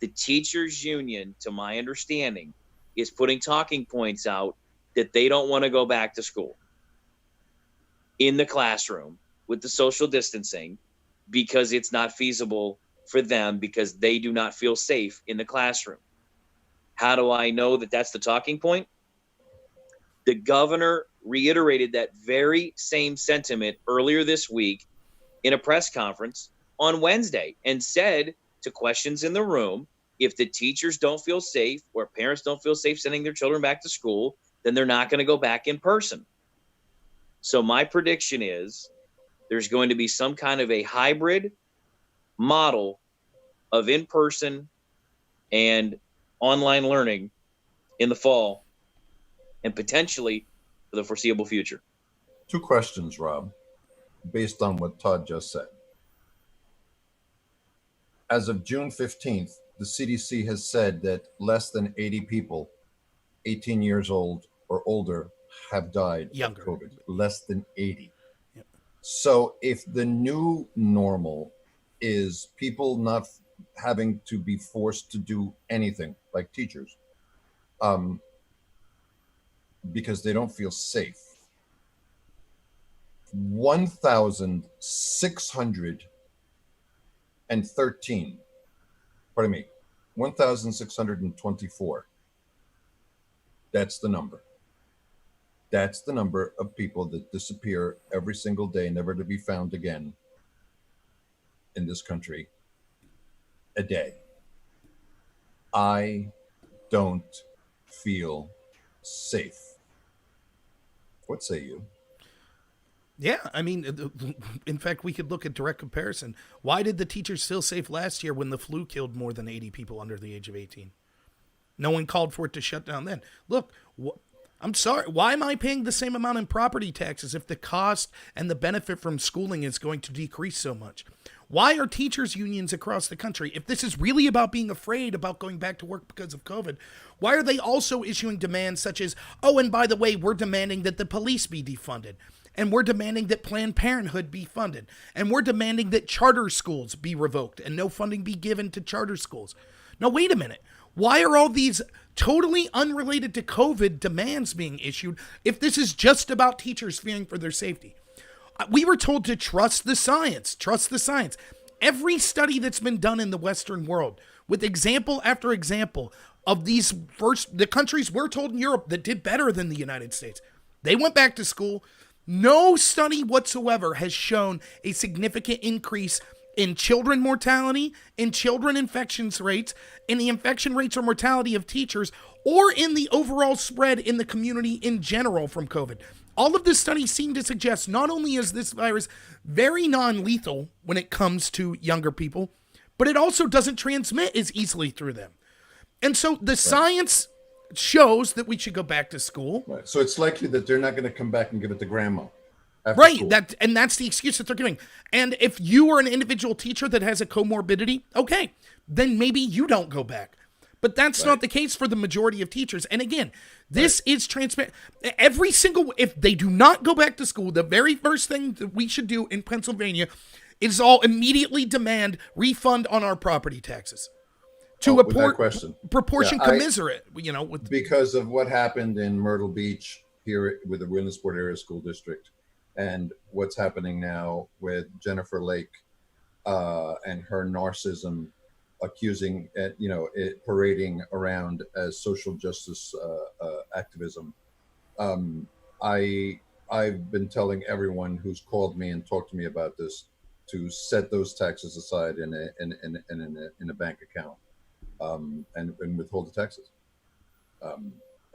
the teachers union, to my understanding, is putting talking points out that they don't want to go back to school in the classroom with the social distancing because it's not feasible for them because they do not feel safe in the classroom. How do I know that that's the talking point? The governor reiterated that very same sentiment earlier this week in a press conference on Wednesday and said to questions in the room, if the teachers don't feel safe or parents don't feel safe sending their children back to school, then they're not going to go back in person. So my prediction is there's going to be some kind of a hybrid model of in-person and online learning in the fall and potentially for the foreseeable future. 2 questions, Rob, based on what Todd just said. As of June 15th, the CDC has said that less than 80 people 18 years old or older have died of COVID. Less than 80. Yep. So if the new normal is people not having to be forced to do anything, like teachers, because they don't feel safe, 1,624. That's the number. That's the number of people that disappear every single day, never to be found again in this country a day. I don't feel safe. What say you? Yeah, I mean, in fact, we could look at direct comparison. Why did the teachers feel safe last year when the flu killed more than 80 people under the age of 18? No one called for it to shut down then. Look, I'm sorry. Why am I paying the same amount in property taxes if the cost and the benefit from schooling is going to decrease so much? Why are teachers unions across the country, if this is really about being afraid about going back to work because of COVID, why are they also issuing demands such as, oh, and by the way, we're demanding that the police be defunded? And we're demanding that Planned Parenthood be funded. And we're demanding that charter schools be revoked and no funding be given to charter schools. Now, wait a minute. Why are all these totally unrelated to COVID demands being issued if this is just about teachers fearing for their safety? We were told to trust the science, trust the science. Every study that's been done in the Western world, with example after example of the countries we're told in Europe that did better than the United States, they went back to school. No study whatsoever has shown a significant increase in children mortality, in children infections rates, in the infection rates or mortality of teachers, or in the overall spread in the community in general from COVID. All of the studies seem to suggest not only is this virus very non-lethal when it comes to younger people, but it also doesn't transmit as easily through them. And so the science shows that we should go back to school. Right. So it's likely that they're not going to come back and give it to grandma. Right. School. That's the excuse that they're giving. And if you are an individual teacher that has a comorbidity, okay, then maybe you don't go back. But that's not the case for the majority of teachers. And again, this is transparent. If they do not go back to school, the very first thing that we should do in Pennsylvania is all immediately demand refund on our property taxes. To proportion commiserate, because of what happened in Myrtle Beach here with the Williamsport Area School District, and what's happening now with Jennifer Lake and her narcissism accusing, parading around as social justice activism. I've been telling everyone who's called me and talked to me about this to set those taxes aside in a bank account, and withhold the taxes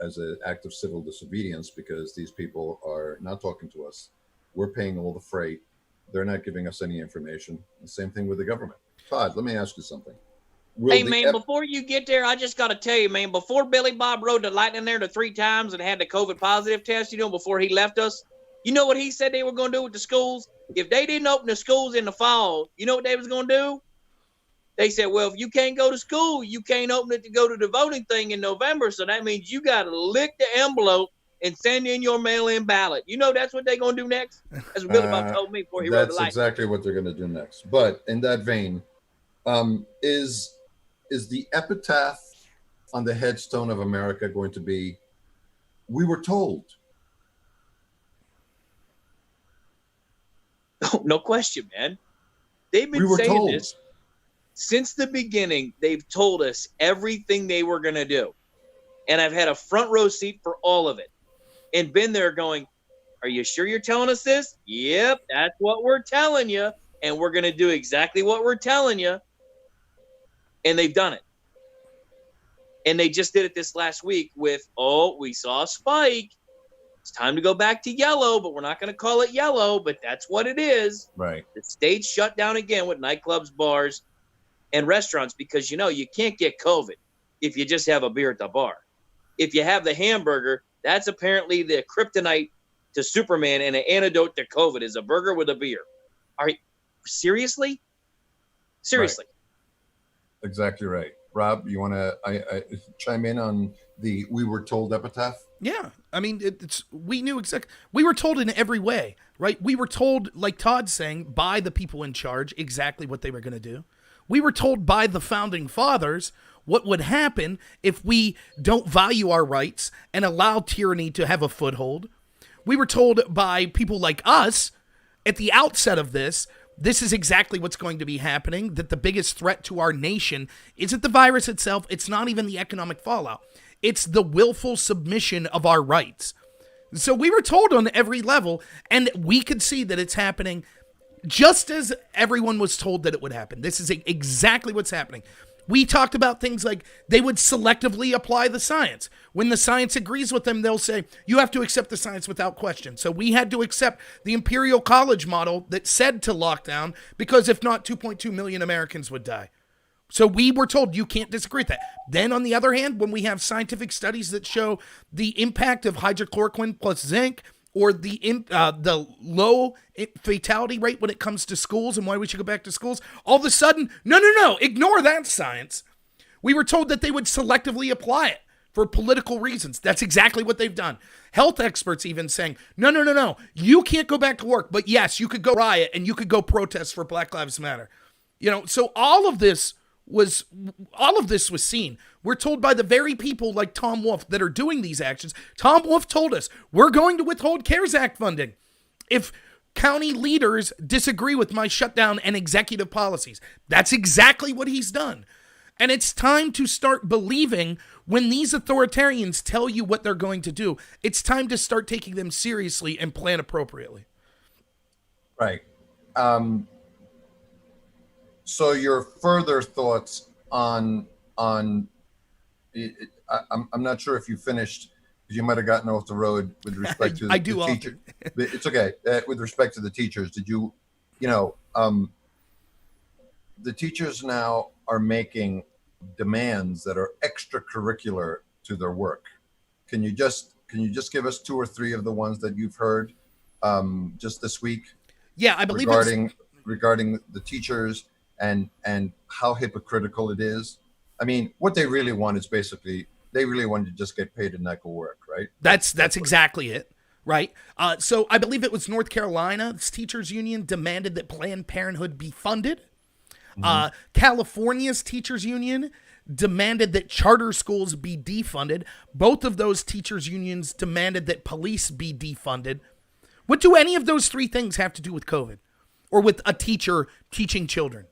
as an act of civil disobedience, because these people are not talking to us. We're paying all the freight. They're not giving us any information. The same thing with the government. Todd, let me ask you something. Hey, man, before you get there, I just got to tell you, man, before Billy Bob rode the lightning there to 3 times and had the COVID positive test, before he left us, you know what he said they were going to do with the schools? If they didn't open the schools in the fall, you know what they was going to do? They said, well, if you can't go to school, you can't open it to go to the voting thing in November. So that means you got to lick the envelope and send in your mail-in ballot. That's what they're going to do next? That's what Billy Bob told me before he rode the lightning. That's exactly what they're going to do next. But in that vein, is the epitaph on the headstone of America going to be, "We were told"? No question, man. They've been saying this since the beginning. They've told us everything they were going to do. And I've had a front row seat for all of it and been there going, are you sure you're telling us this? Yep, that's what we're telling you. And we're going to do exactly what we're telling you. And they've done it. And they just did it this last week with, we saw a spike. It's time to go back to yellow, but we're not going to call it yellow, but that's what it is. Right. The state's shut down again with nightclubs, bars, and restaurants because, you can't get COVID if you just have a beer at the bar. If you have the hamburger, that's apparently the kryptonite to Superman and an antidote to COVID is a burger with a beer. Are you seriously? Seriously. Right. Exactly right. Rob, you want to chime in on the "we were told" epitaph? Yeah, I mean, we knew exactly. We were told in every way, right? We were told, like Todd's saying, by the people in charge exactly what they were going to do. We were told by the founding fathers what would happen if we don't value our rights and allow tyranny to have a foothold. We were told by people like us at the outset of this is exactly what's going to be happening, that the biggest threat to our nation isn't the virus itself. It's not even the economic fallout. It's the willful submission of our rights. So we were told on every level, and we could see that it's happening just as everyone was told that it would happen. This is exactly what's happening. We talked about things like they would selectively apply the science. When the science agrees with them, they'll say, you have to accept the science without question. So we had to accept the Imperial College model that said to lock down, because if not, 2.2 million Americans would die. So we were told you can't disagree with that. Then on the other hand, when we have scientific studies that show the impact of hydrochloroquine plus zinc, or the low fatality rate when it comes to schools and why we should go back to schools, all of a sudden, no, ignore that science. We were told that they would selectively apply it for political reasons. That's exactly what they've done. Health experts even saying, no, you can't go back to work, but yes, you could go riot and you could go protest for Black Lives Matter. So all of this was seen. We're told by the very people like Tom Wolf that are doing these actions. Tom Wolf told us, we're going to withhold CARES Act funding if county leaders disagree with my shutdown and executive policies. That's exactly what he's done. And it's time to start believing when these authoritarians tell you what they're going to do. It's time to start taking them seriously and plan appropriately. Right. So your further thoughts on I'm not sure if you finished, because you might have gotten off the road with respect to the teacher. It's okay. With respect to the teachers, did you the teachers now are making demands that are extracurricular to their work. Can you just give us 2 or 3 of the ones that you've heard just this week? Yeah, I believe regarding the teachers and how hypocritical it is. I mean, what they really want is basically they really want to just get paid and not go work, right? That's exactly it, right? So I believe it was North Carolina's teachers union demanded that Planned Parenthood be funded. Mm-hmm. California's teachers union demanded that charter schools be defunded. Both of those teachers unions demanded that police be defunded. What do any of those 3 things have to do with COVID or with a teacher teaching children?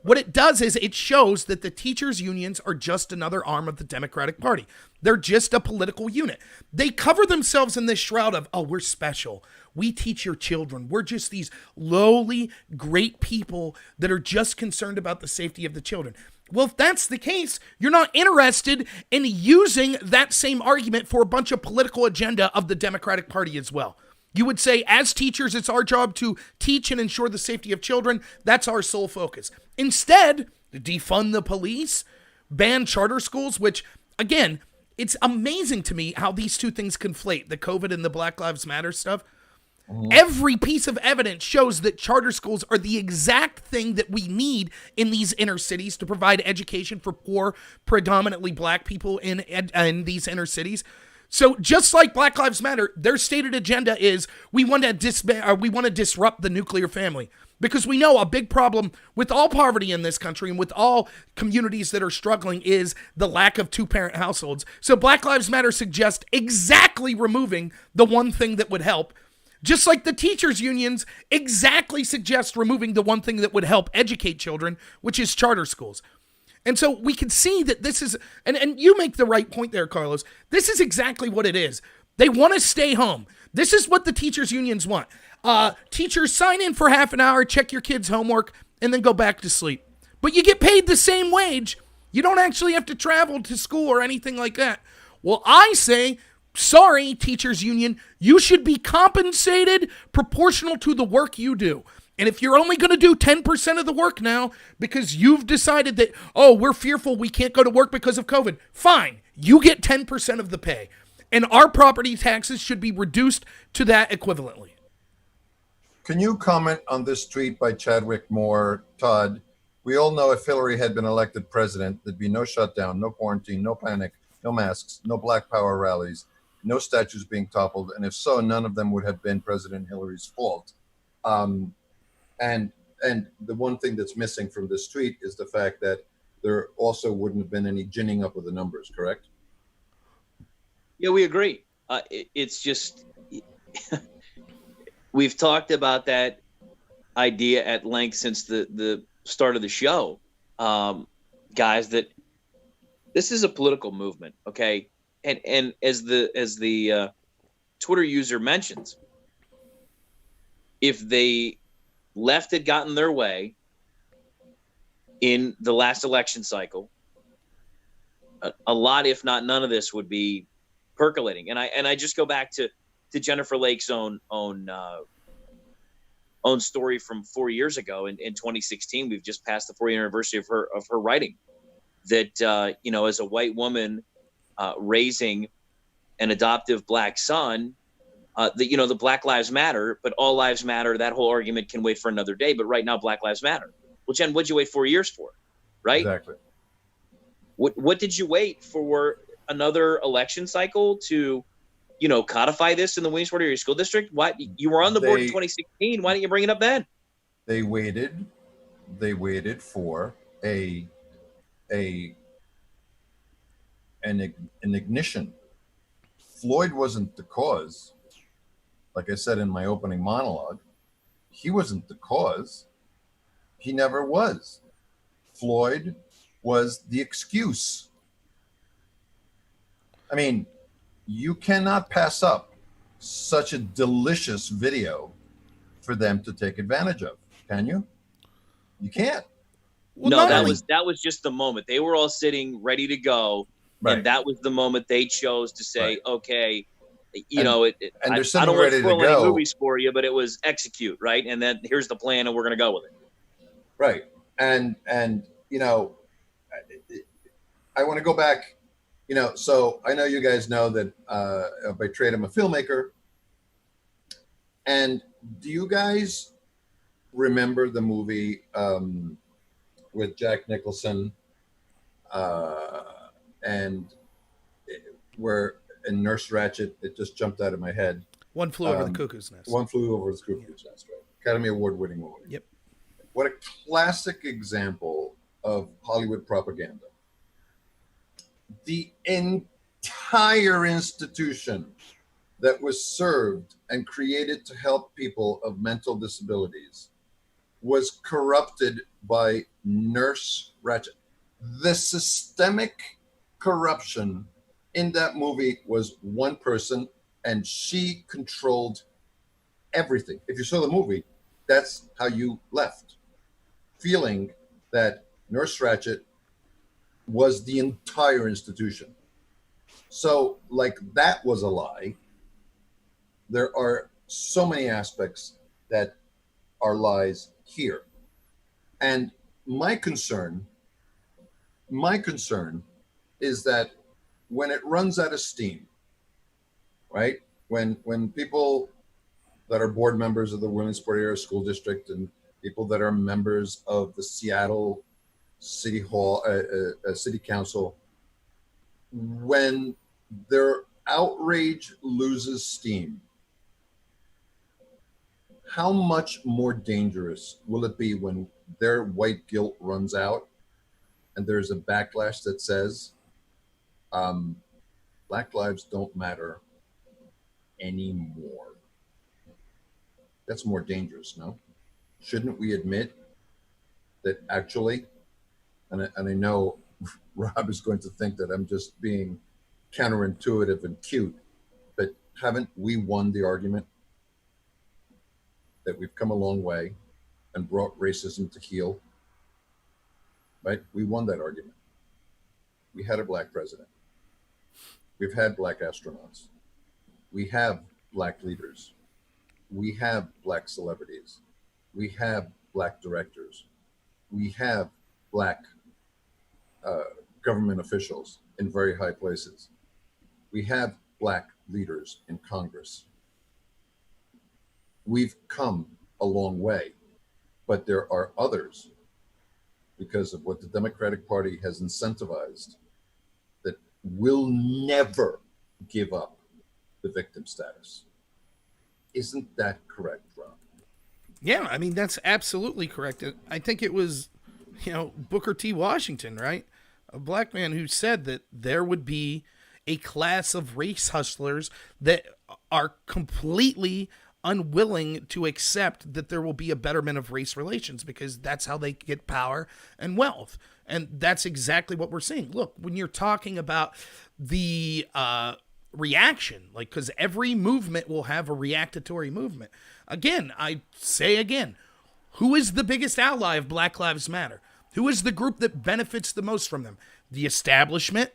What it does is it shows that the teachers' unions are just another arm of the Democratic Party. They're just a political unit. They cover themselves in this shroud of, oh, we're special. We teach your children. We're just these lowly, great people that are just concerned about the safety of the children. Well, if that's the case, you're not interested in using that same argument for a bunch of political agenda of the Democratic Party as well. You would say, as teachers, it's our job to teach and ensure the safety of children. That's our sole focus. Instead, defund the police, ban charter schools, which, again, it's amazing to me how these two things conflate, the COVID and the Black Lives Matter stuff. Every piece of evidence shows that charter schools are the exact thing that we need in these inner cities to provide education for poor, predominantly black people in these inner cities. So just like Black Lives Matter, their stated agenda is we want to disrupt the nuclear family, because we know a big problem with all poverty in this country and with all communities that are struggling is the lack of two-parent households. So Black Lives Matter suggests exactly removing the one thing that would help. Just like the teachers' unions exactly suggest removing the one thing that would help educate children, which is charter schools. And so we can see that this is, and you make the right point there, Carlos. This is exactly what it is. They want to stay home. This is what the teachers' unions want. Teachers, sign in for half an hour, check your kids' homework, and then go back to sleep. But you get paid the same wage. You don't actually have to travel to school or anything like that. Well, I say, sorry, teachers union, you should be compensated proportional to the work you do. And if you're only going to do 10% of the work now because you've decided that, oh, we're fearful we can't go to work because of COVID, fine, you get 10% of the pay. And our property taxes should be reduced to that equivalently. Can you comment on this tweet by Chadwick Moore? Todd, we all know if Hillary had been elected president, there'd be no shutdown, no quarantine, no panic, no masks, no Black Power rallies, no statues being toppled, and if so, none of them would have been President Hillary's fault. And the one thing that's missing from this tweet is the fact that there also wouldn't have been any ginning up of the numbers, correct? Yeah, we agree. It's just we've talked about that idea at length since the start of the show, guys. That this is a political movement, okay? And as the Twitter user mentions, if they left had gotten their way in the last election cycle, a lot, if not none of this, would be percolating. And I just go back to Jennifer Lake's own story from 4 years ago in 2016. We've just passed the 4-year anniversary of her writing that as a white woman raising an adoptive black son, the Black Lives Matter, but all lives matter. That whole argument can wait for another day. But right now, Black Lives Matter. Well, Jen, what'd you wait 4 years for? Right? Exactly. What did you wait for another election cycle to, codify this in the Williamsport area school district? Why you were on the board in 2016? Why didn't you bring it up then? They waited for an ignition. Floyd wasn't the cause. Like I said in my opening monologue, he wasn't the cause. He never was. Floyd was the excuse. I mean, you cannot pass up such a delicious video for them to take advantage of, can you? You can't. Well, no, that was just the moment. They were all sitting ready to go, right. And that was the moment they chose to say, right. Okay, I don't want to spoil any movies for you, but it was execute, right? And then here's the plan, and we're going to go with it. Right. And I want to go back, so I know you guys know that by trade I'm a filmmaker. And do you guys remember the movie with Jack Nicholson and where in Nurse Ratched, it just jumped out of my head. One Flew Over the Cuckoo's Nest. One Flew Over the Cuckoo's Nest, right? Academy Award-winning movie. Yep. What a classic example of Hollywood propaganda. The entire institution that was served and created to help people of mental disabilities was corrupted by Nurse Ratched. The systemic corruption in that movie was one person, and she controlled everything. If you saw the movie, that's how you left, feeling that Nurse Ratched was the entire institution. So, like, that was a lie. There are so many aspects that are lies here. And my concern is that when it runs out of steam, right? When people that are board members of the Williamsport Area School District and people that are members of the Seattle City Hall, City Council, when their outrage loses steam, how much more dangerous will it be when their white guilt runs out and there's a backlash that says, Black lives don't matter anymore? That's more dangerous, no? Shouldn't we admit that actually, and I know Rob is going to think that I'm just being counterintuitive and cute, but haven't we won the argument that we've come a long way and brought racism to heel? Right? We won that argument. We had a Black president. We've had Black astronauts. We have Black leaders. We have Black celebrities. We have Black directors. We have Black government officials in very high places. We have Black leaders in Congress. We've come a long way, but there are others, because of what the Democratic Party has incentivized, that will never give up the victim status. Isn't that correct, Rob? Yeah, I mean, that's absolutely correct. I think it was, Booker T. Washington, right? A Black man who said that there would be a class of race hustlers that are completely unwilling to accept that there will be a betterment of race relations, because that's how they get power and wealth. And that's exactly what we're seeing. Look, when you're talking about the reaction, like, because every movement will have a reactatory movement. Again, I say again, who is the biggest ally of Black Lives Matter? Who is the group that benefits the most from them? The establishment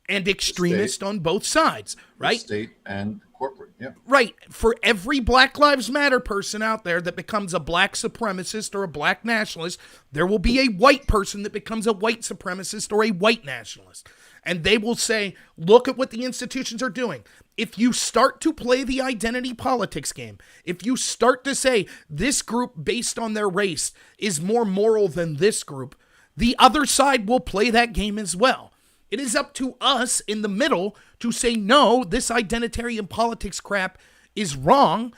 and extremists on both sides, right? State and corporate, yeah. Right. For every Black Lives Matter person out there that becomes a Black supremacist or a Black nationalist, there will be a white person that becomes a white supremacist or a white nationalist. And they will say, look at what the institutions are doing. If you start to play the identity politics game, if you start to say this group based on their race is more moral than this group, the other side will play that game as well. It is up to us in the middle to say, no, this identitarian politics crap is wrong.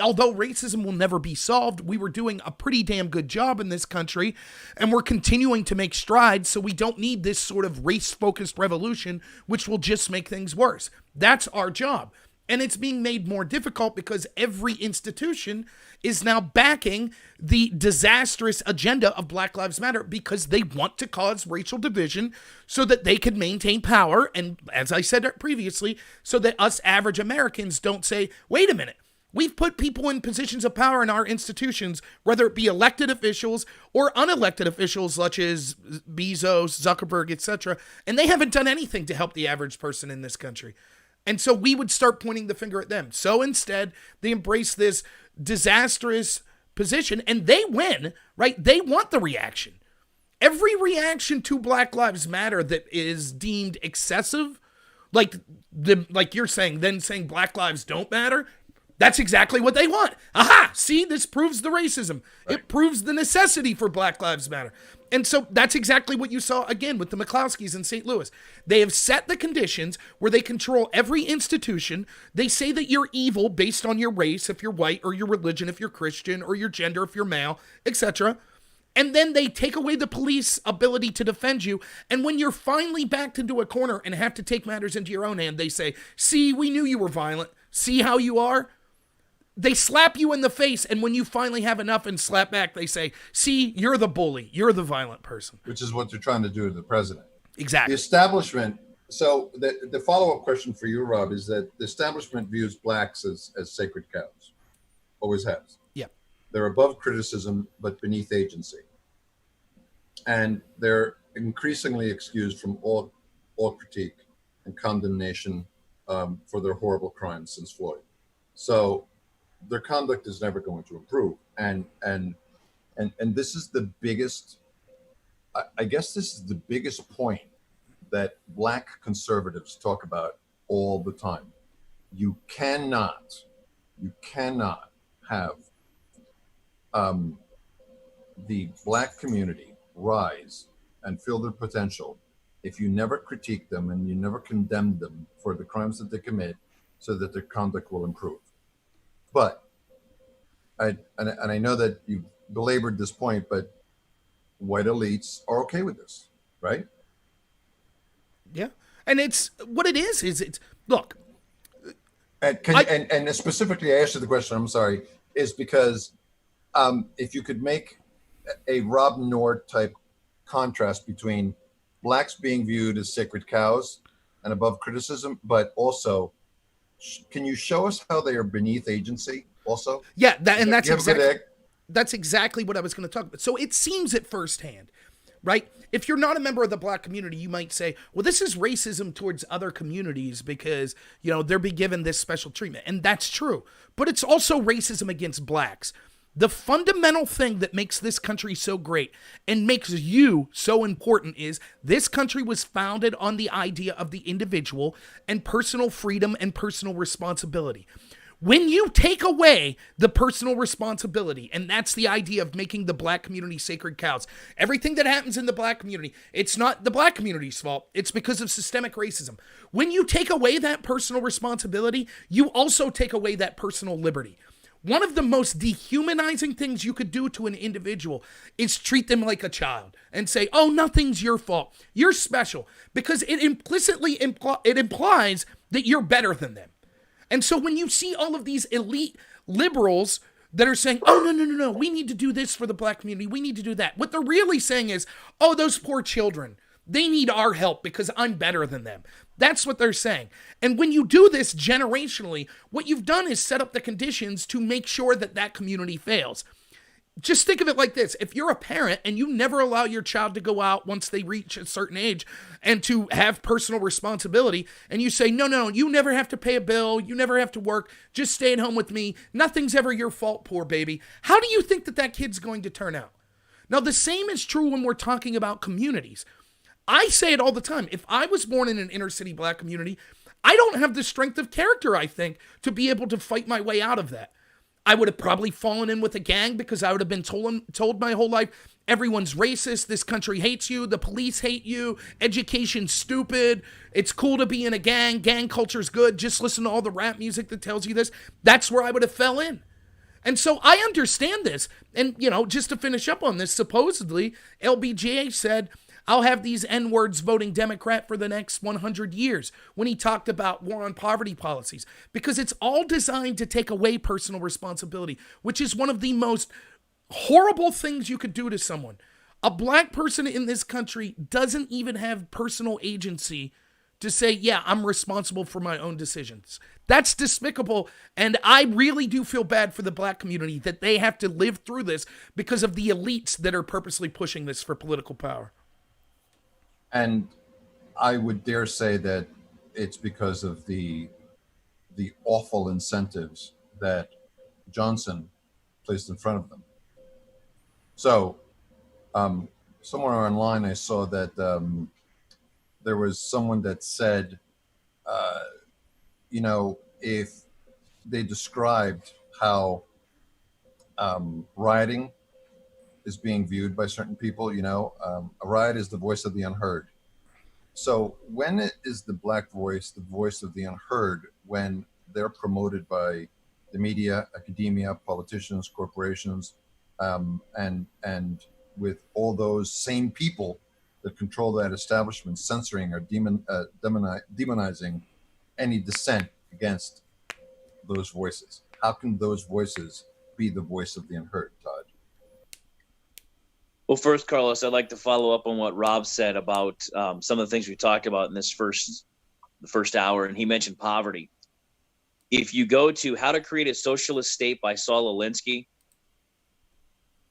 Although racism will never be solved, we were doing a pretty damn good job in this country, and we're continuing to make strides, so we don't need this sort of race-focused revolution, which will just make things worse. That's our job. And it's being made more difficult because every institution is now backing the disastrous agenda of Black Lives Matter because they want to cause racial division so that they can maintain power. And as I said previously, so that us average Americans don't say, wait a minute, we've put people in positions of power in our institutions, whether it be elected officials or unelected officials such as Bezos, Zuckerberg, etc., and they haven't done anything to help the average person in this country. And so we would start pointing the finger at them. So instead, they embrace this disastrous position, and they win, right? They want the reaction. Every reaction to Black Lives Matter that is deemed excessive, like you're saying, then saying Black lives don't matter, that's exactly what they want. Aha! See, this proves the racism. Right. It proves the necessity for Black Lives Matter. And so that's exactly what you saw again with the McCloskeys in St. Louis. They have set the conditions where they control every institution. They say that you're evil based on your race, if you're white, or your religion, if you're Christian, or your gender, if you're male, etc. And then they take away the police ability to defend you. And when you're finally backed into a corner and have to take matters into your own hand, they say, see, we knew you were violent. See how you are? they slap you in the face, and when you finally have enough and slap back, they say, see, you're the bully. You're the violent person. Which is what they're trying to do to the president. Exactly. The establishment. So the follow-up question for you, Rob, is that the establishment views blacks as sacred cows. Always has. Yeah. They're above criticism, but beneath agency. And they're increasingly excused from all critique and condemnation for their horrible crimes since Floyd. So their conduct is never going to improve. And this is the biggest, I guess this is the biggest point that black conservatives talk about all the time. You cannot have the black community rise and feel their potential if you never critique them and you never condemn them for the crimes that they commit so that their conduct will improve. But I know that you belabored this point, but white elites are okay with this, right? Yeah. And it's what it is it's look. And specifically, I asked you the question, I'm sorry, is because if you could make a Rob Nord type contrast between blacks being viewed as sacred cows and above criticism, but also, can you show us how they are beneath agency also? Yeah, that's exactly what I was going to talk about. So it seems at first hand, right? If you're not a member of the black community, you might say, well, this is racism towards other communities because, they're being given this special treatment. And that's true. But it's also racism against blacks. The fundamental thing that makes this country so great and makes you so important is this country was founded on the idea of the individual and personal freedom and personal responsibility. When you take away the personal responsibility, and that's the idea of making the black community sacred cows, everything that happens in the black community, it's not the black community's fault. It's because of systemic racism. When you take away that personal responsibility, you also take away that personal liberty. One of the most dehumanizing things you could do to an individual is treat them like a child and say, oh, nothing's your fault. You're special, because it implicitly implies that you're better than them. And so when you see all of these elite liberals that are saying, oh, no, we need to do this for the black community, we need to do that, what they're really saying is, oh, those poor children, they need our help because I'm better than them. That's what they're saying. And when you do this generationally, what you've done is set up the conditions to make sure that that community fails. Just think of it like this. If you're a parent and you never allow your child to go out once they reach a certain age and to have personal responsibility, and you say, no, you never have to pay a bill, you never have to work, just stay at home with me, nothing's ever your fault, poor baby. How do you think that kid's going to turn out? Now, the same is true when we're talking about communities. I say it all the time. If I was born in an inner city black community, I don't have the strength of character, I think, to be able to fight my way out of that. I would have probably fallen in with a gang because I would have been told my whole life, everyone's racist, this country hates you, the police hate you, education's stupid, it's cool to be in a gang culture's good, just listen to all the rap music that tells you this. That's where I would have fell in. And so I understand this. And, just to finish up on this, supposedly, LBJ said, I'll have these N-words voting Democrat for the next 100 years when he talked about war on poverty policies, because it's all designed to take away personal responsibility, which is one of the most horrible things you could do to someone. A black person in this country doesn't even have personal agency to say, yeah, I'm responsible for my own decisions. That's despicable, and I really do feel bad for the black community that they have to live through this because of the elites that are purposely pushing this for political power. And I would dare say that it's because of the awful incentives that Johnson placed in front of them. So somewhere online I saw that there was someone that said, if they described how rioting is being viewed by certain people, a riot is the voice of the unheard. So when it is the black voice, the voice of the unheard, when they're promoted by the media, academia, politicians, corporations, and with all those same people that control that establishment, censoring or demonizing any dissent against those voices. how can those voices be the voice of the unheard, Todd? Well, first, Carlos, I'd like to follow up on what Rob said about some of the things we talked about in the first hour, and he mentioned poverty. If you go to How to Create a Socialist State by Saul Alinsky,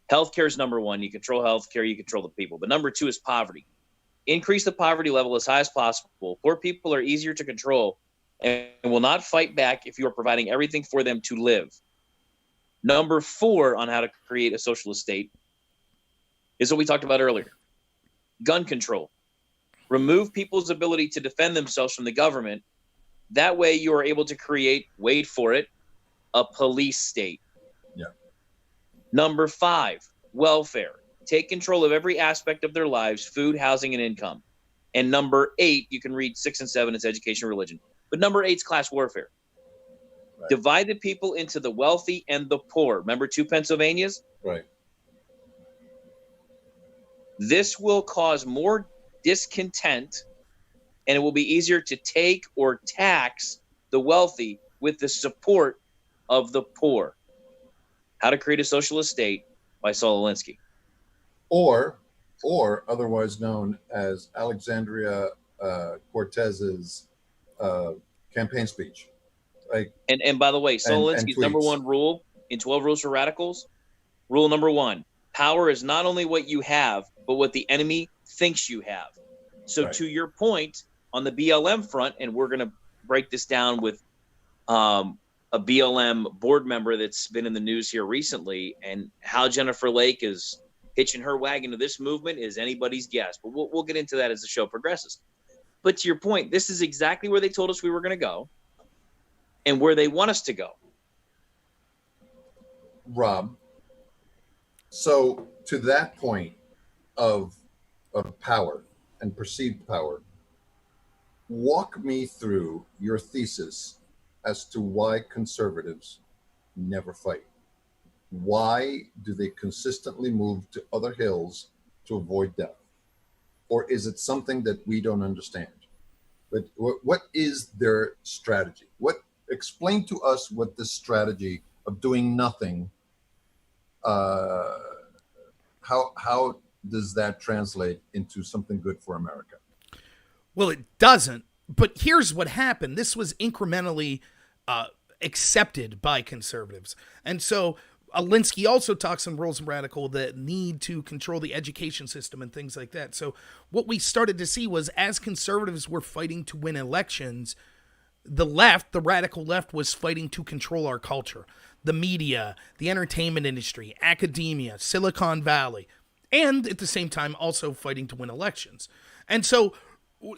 healthcare is number one. You control healthcare, you control the people. But number two is poverty. Increase the poverty level as high as possible. Poor people are easier to control and will not fight back if you are providing everything for them to live. Number four on how to create a socialist state is what we talked about earlier. Gun control. Remove people's ability to defend themselves from the government. That way you are able to create, wait for it, a police state. Yeah. Number five, welfare. Take control of every aspect of their lives, food, housing, and income. And number 8, you can read 6 and 7, it's education, religion. But number 8 is class warfare. Right. Divide the people into the wealthy and the poor. Remember 2 Pennsylvanias? Right. This will cause more discontent, and it will be easier to take or tax the wealthy with the support of the poor. How to Create a Socialist State by Saul Alinsky. Or otherwise known as Alexandria Cortez's campaign speech. Like, and by the way, Saul Alinsky's number one rule in 12 Rules for Radicals, rule number 1, power is not only what you have, but what the enemy thinks you have. So right. To your point, on the BLM front, and we're going to break this down with a BLM board member that's been in the news here recently, and how Jennifer Lake is hitching her wagon to this movement is anybody's guess. But we'll get into that as the show progresses. But to your point, this is exactly where they told us we were going to go and where they want us to go. Rob, so to that point of power and perceived power, walk me through your thesis as to why conservatives never fight. Why do they consistently move to other hills to avoid death? Or is it something that we don't understand? But what is their strategy? Explain to us what this strategy of doing nothing, how does that translate into something good for America? Well, it doesn't. But here's what happened. This was incrementally accepted by conservatives. And so Alinsky also talks in Rules and Radical that need to control the education system and things like that. So what we started to see was, as conservatives were fighting to win elections, the left, the radical left, was fighting to control our culture, the media, the entertainment industry, academia, Silicon Valley, and at the same time also fighting to win elections. And so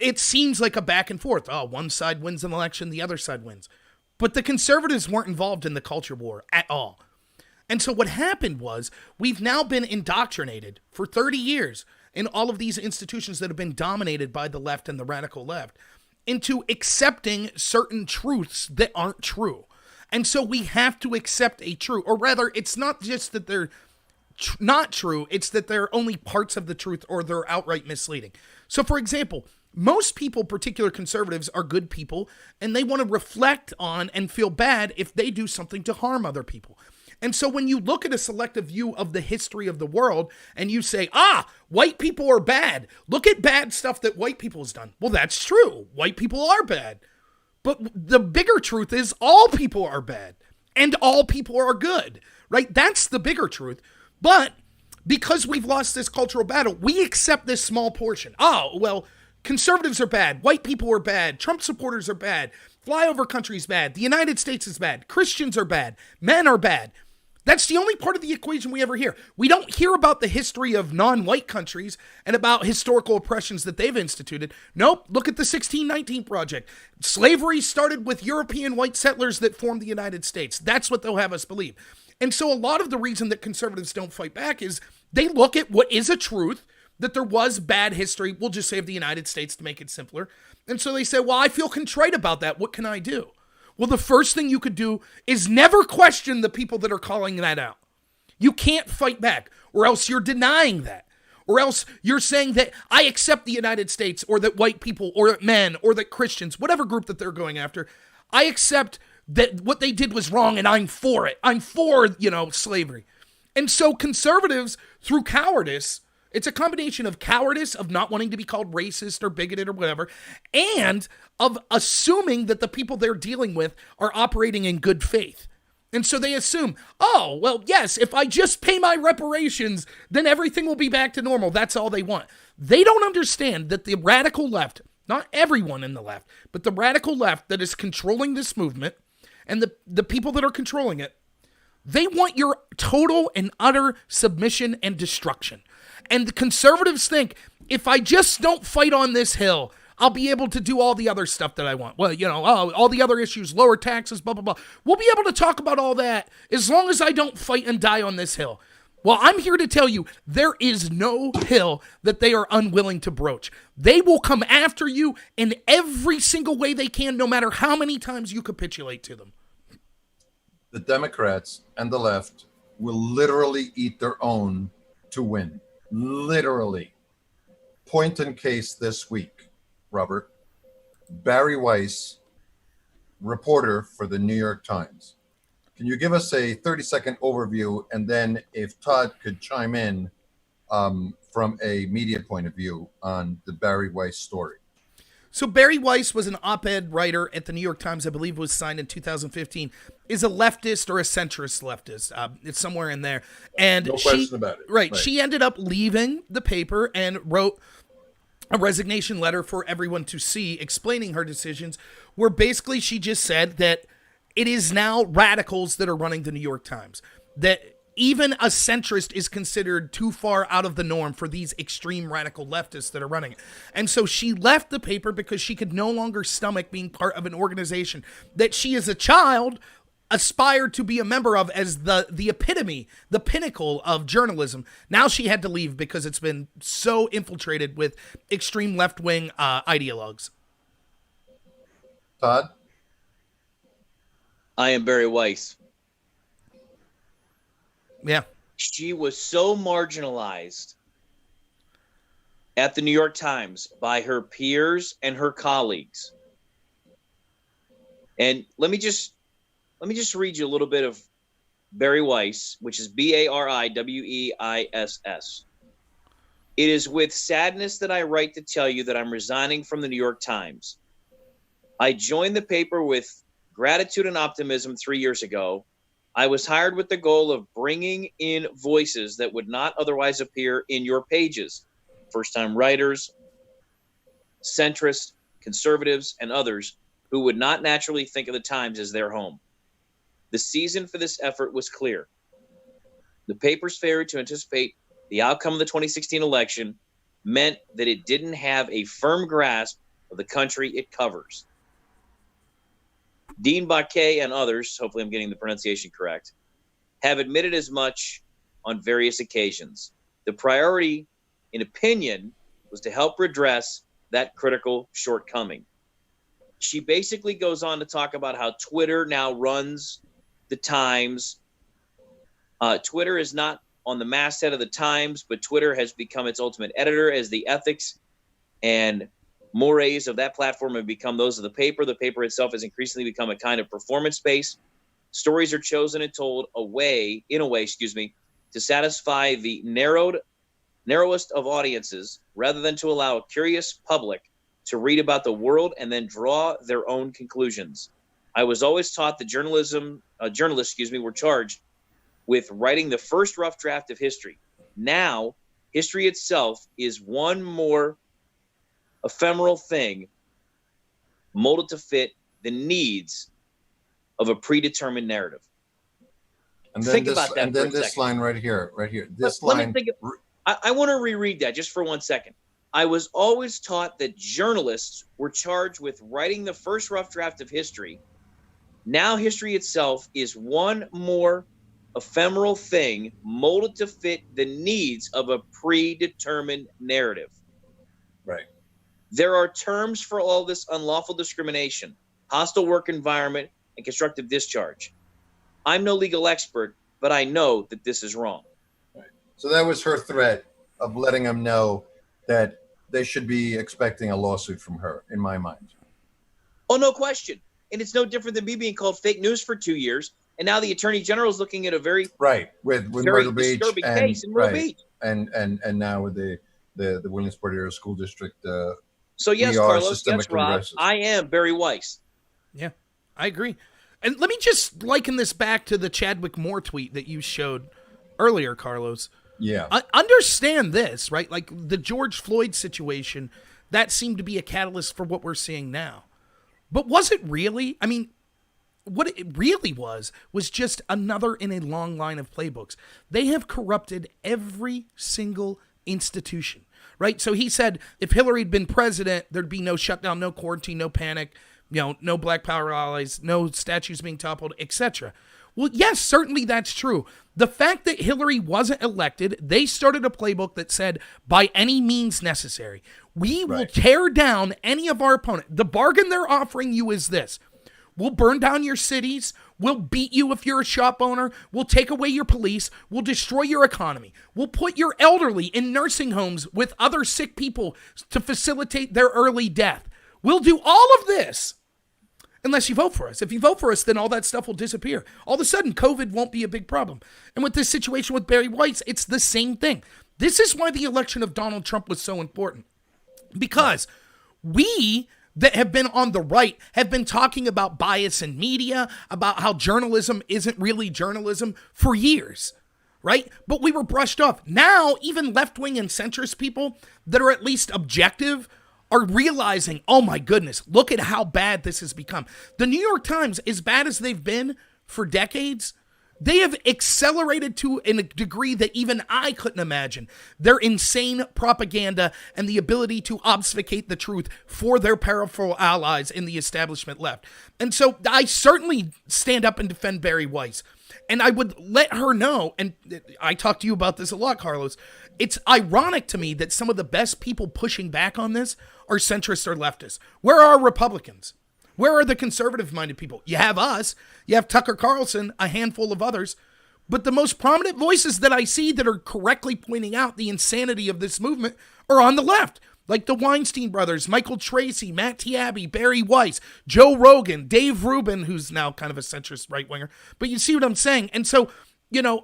it seems like a back and forth. Oh, one side wins an election, the other side wins. But the conservatives weren't involved in the culture war at all. And so what happened was, we've now been indoctrinated for 30 years in all of these institutions that have been dominated by the left and the radical left into accepting certain truths that aren't true. And so we have to accept a truth, or rather, it's not just that they're not true, it's that they're only parts of the truth or they're outright misleading. So for example, most people, particular conservatives, are good people, and they want to reflect on and feel bad if they do something to harm other people. And so when you look at a selective view of the history of the world and you say, white people are bad, look at bad stuff that white people has done. Well, that's true. White people are bad. But the bigger truth is all people are bad and all people are good, right? That's the bigger truth. But because we've lost this cultural battle, we accept this small portion. Conservatives are bad. White people are bad. Trump supporters are bad. Flyover country is bad. The United States is bad. Christians are bad. Men are bad. That's the only part of the equation we ever hear. We don't hear about the history of non-white countries and about historical oppressions that they've instituted. Nope, look at the 1619 Project. Slavery started with European white settlers that formed the United States. That's what they'll have us believe. And so a lot of the reason that conservatives don't fight back is they look at what is a truth, that there was bad history, we'll just say of the United States to make it simpler. And so they say, well, I feel contrite about that. What can I do? Well, the first thing you could do is never question the people that are calling that out. You can't fight back, or else you're denying that. Or else you're saying that I accept the United States, or that white people, or that men, or that Christians, whatever group that they're going after, I accept that what they did was wrong and I'm for it. I'm for, slavery. And so conservatives, through cowardice, it's a combination of cowardice, of not wanting to be called racist or bigoted or whatever, and of assuming that the people they're dealing with are operating in good faith. And so they assume, oh, well, yes, if I just pay my reparations, then everything will be back to normal. That's all they want. They don't understand that the radical left, not everyone in the left, but the radical left that is controlling this movement and the people that are controlling it, they want your total and utter submission and destruction. And the conservatives think, if I just don't fight on this hill, I'll be able to do all the other stuff that I want. Well, all the other issues, lower taxes, blah, blah, blah. We'll be able to talk about all that as long as I don't fight and die on this hill. Well, I'm here to tell you, there is no hill that they are unwilling to broach. They will come after you in every single way they can, no matter how many times you capitulate to them. The Democrats and the left will literally eat their own to win. Literally. Point in case this week, Robert. Bari Weiss, reporter for the New York Times. Can you give us a 30-second overview, and then if Todd could chime in from a media point of view on the Bari Weiss story? So Bari Weiss was an op-ed writer at the New York Times, I believe was signed in 2015, is a leftist or a centrist leftist. It's somewhere in there. And no question about it. Right. She ended up leaving the paper and wrote a resignation letter for everyone to see, explaining her decisions, where basically she just said that it is now radicals that are running the New York Times. That even a centrist is considered too far out of the norm for these extreme radical leftists that are running it. And so she left the paper because she could no longer stomach being part of an organization that she as a child aspired to be a member of as the epitome, the pinnacle of journalism. Now she had to leave because it's been so infiltrated with extreme left-wing ideologues. Todd? I am Bari Weiss. Yeah. She was so marginalized at the New York Times by her peers and her colleagues. And let me just read you a little bit of Bari Weiss, which is BariWeiss. It is with sadness that I write to tell you that I'm resigning from the New York Times. I joined the paper with gratitude and optimism 3 years ago. I was hired with the goal of bringing in voices that would not otherwise appear in your pages. First-time writers, centrists, conservatives, and others who would not naturally think of the Times as their home. The season for this effort was clear. The paper's failure to anticipate the outcome of the 2016 election meant that it didn't have a firm grasp of the country it covers. Dean Baquet and others, hopefully I'm getting the pronunciation correct, have admitted as much on various occasions. The priority, in opinion, was to help redress that critical shortcoming. She basically goes on to talk about how Twitter now runs the Times. Twitter is not on the masthead of the Times, but Twitter has become its ultimate editor as the ethics and mores of that platform have become those of the paper. The paper itself has increasingly become a kind of performance space. Stories are chosen and told in a way, to satisfy the narrowest of audiences, rather than to allow a curious public to read about the world and then draw their own conclusions. I was always taught that journalists were charged with writing the first rough draft of history. Now, history itself is one more ephemeral thing molded to fit the needs of a predetermined narrative. And then think about that. And then this second. Line right here. This Let line. me think. I want to reread that just for 1 second. I was always taught that journalists were charged with writing the first rough draft of history. Now history itself is one more ephemeral thing molded to fit the needs of a predetermined narrative. Right. There are terms for all this unlawful discrimination, hostile work environment, and constructive discharge. I'm no legal expert, but I know that this is wrong. Right. So that was her threat of letting them know that they should be expecting a lawsuit from her, in my mind. Oh, no question. And it's no different than me being called fake news for 2 years. And now the Attorney General is looking at a very with very Myrtle Beach disturbing and case in Myrtle Beach. and now with the Williamsport Area School District. So yes, we are Carlos, yes, Rob, racist. I am Bari Weiss. Yeah, I agree. And let me just liken this back to the Chadwick Moore tweet that you showed earlier, Carlos. Yeah. Understand this, right? Like the George Floyd situation, that seemed to be a catalyst for what we're seeing now. But was it really? I mean, what it really was just another in a long line of playbooks. They have corrupted every single institution, right? So he said if Hillary had been president, there'd be no shutdown, no quarantine, no panic, no Black Power allies, no statues being toppled, etc. Well, yes, certainly that's true. The fact that Hillary wasn't elected, they started a playbook that said, by any means necessary, we will tear down any of our opponent. The bargain they're offering you is this. We'll burn down your cities. We'll beat you if you're a shop owner. We'll take away your police. We'll destroy your economy. We'll put your elderly in nursing homes with other sick people to facilitate their early death. We'll do all of this unless you vote for us. If you vote for us, then all that stuff will disappear. All of a sudden, COVID won't be a big problem. And with this situation with Bari Weiss, it's the same thing. This is why the election of Donald Trump was so important. Because we that have been on the right have been talking about bias in media, about how journalism isn't really journalism for years, right? But we were brushed off. Now, even left-wing and centrist people that are at least objective are realizing, oh my goodness, look at how bad this has become. The New York Times, as bad as they've been for decades, they have accelerated to a degree that even I couldn't imagine. Their insane propaganda and the ability to obfuscate the truth for their powerful allies in the establishment left. And so I certainly stand up and defend Bari Weiss. And I would let her know, and I talk to you about this a lot, Carlos, it's ironic to me that some of the best people pushing back on this are centrists or leftists. Where are Republicans? Where are the conservative-minded people? You have us. You have Tucker Carlson, a handful of others. But the most prominent voices that I see that are correctly pointing out the insanity of this movement are on the left. Like the Weinstein brothers, Michael Tracy, Matt Taibbi, Bari Weiss, Joe Rogan, Dave Rubin, who's now kind of a centrist right-winger. But you see what I'm saying? And so,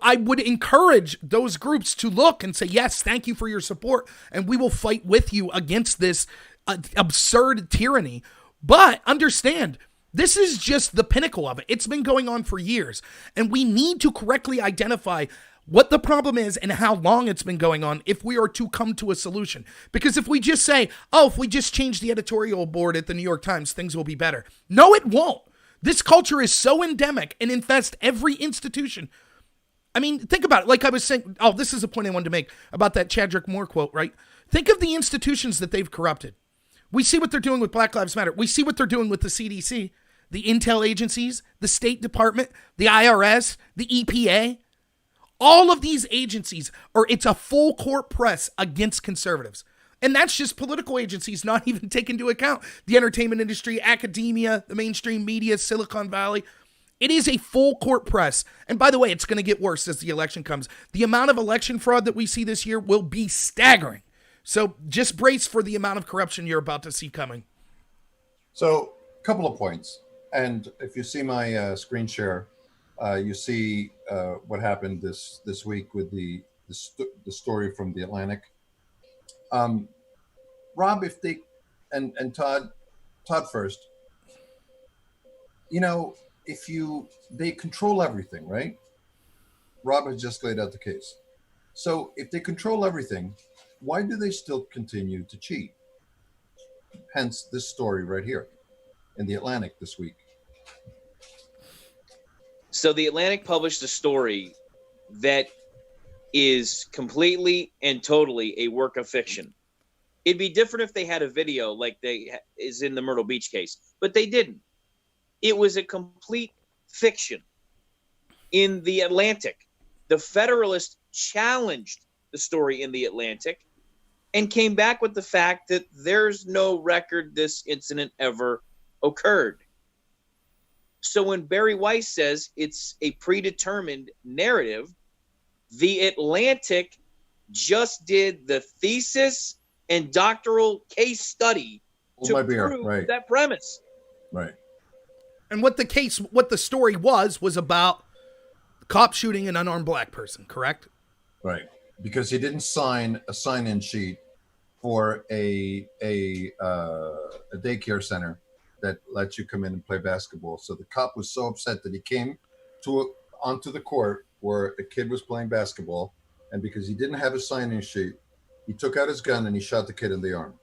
I would encourage those groups to look and say, yes, thank you for your support, and we will fight with you against this absurd tyranny. But understand, this is just the pinnacle of it. It's been going on for years, and we need to correctly identify what the problem is and how long it's been going on if we are to come to a solution. Because if we just say, if we just change the editorial board at the New York Times, things will be better. No, it won't. This culture is so endemic and infests every institution. I mean, think about it. Like I was saying, this is a point I wanted to make about that Chadwick Moore quote, right? Think of the institutions that they've corrupted. We see what they're doing with Black Lives Matter. We see what they're doing with the CDC, the intel agencies, the State Department, the IRS, the EPA. All of these agencies it's a full court press against conservatives. And that's just political agencies, not even take into account the entertainment industry, academia, the mainstream media, Silicon Valley. It is a full court press. And by the way, it's going to get worse as the election comes. The amount of election fraud that we see this year will be staggering. So just brace for the amount of corruption you're about to see coming. So a couple of points. And if you see my screen share, you see what happened this week with the story from the Atlantic. Rob, if they and Todd first, if they control everything, right? Rob has just laid out the case. So if they control everything, why do they still continue to cheat? Hence this story right here in the Atlantic this week. So the Atlantic published a story that is completely and totally a work of fiction. It'd be different if they had a video like is in the Myrtle Beach case, but they didn't. It was a complete fiction. In the Atlantic, the Federalist challenged the story in the Atlantic and came back with the fact that there's no record this incident ever occurred. So when Bari Weiss says it's a predetermined narrative, the Atlantic just did the thesis and doctoral case study to prove that premise. Right. And what the story was about cop shooting an unarmed black person, correct? Right. Because he didn't sign a sign-in sheet for a daycare center that lets you come in and play basketball. So the cop was so upset that he came onto the court where a kid was playing basketball, and because he didn't have a sign-in sheet, he took out his gun and he shot the kid in the arm.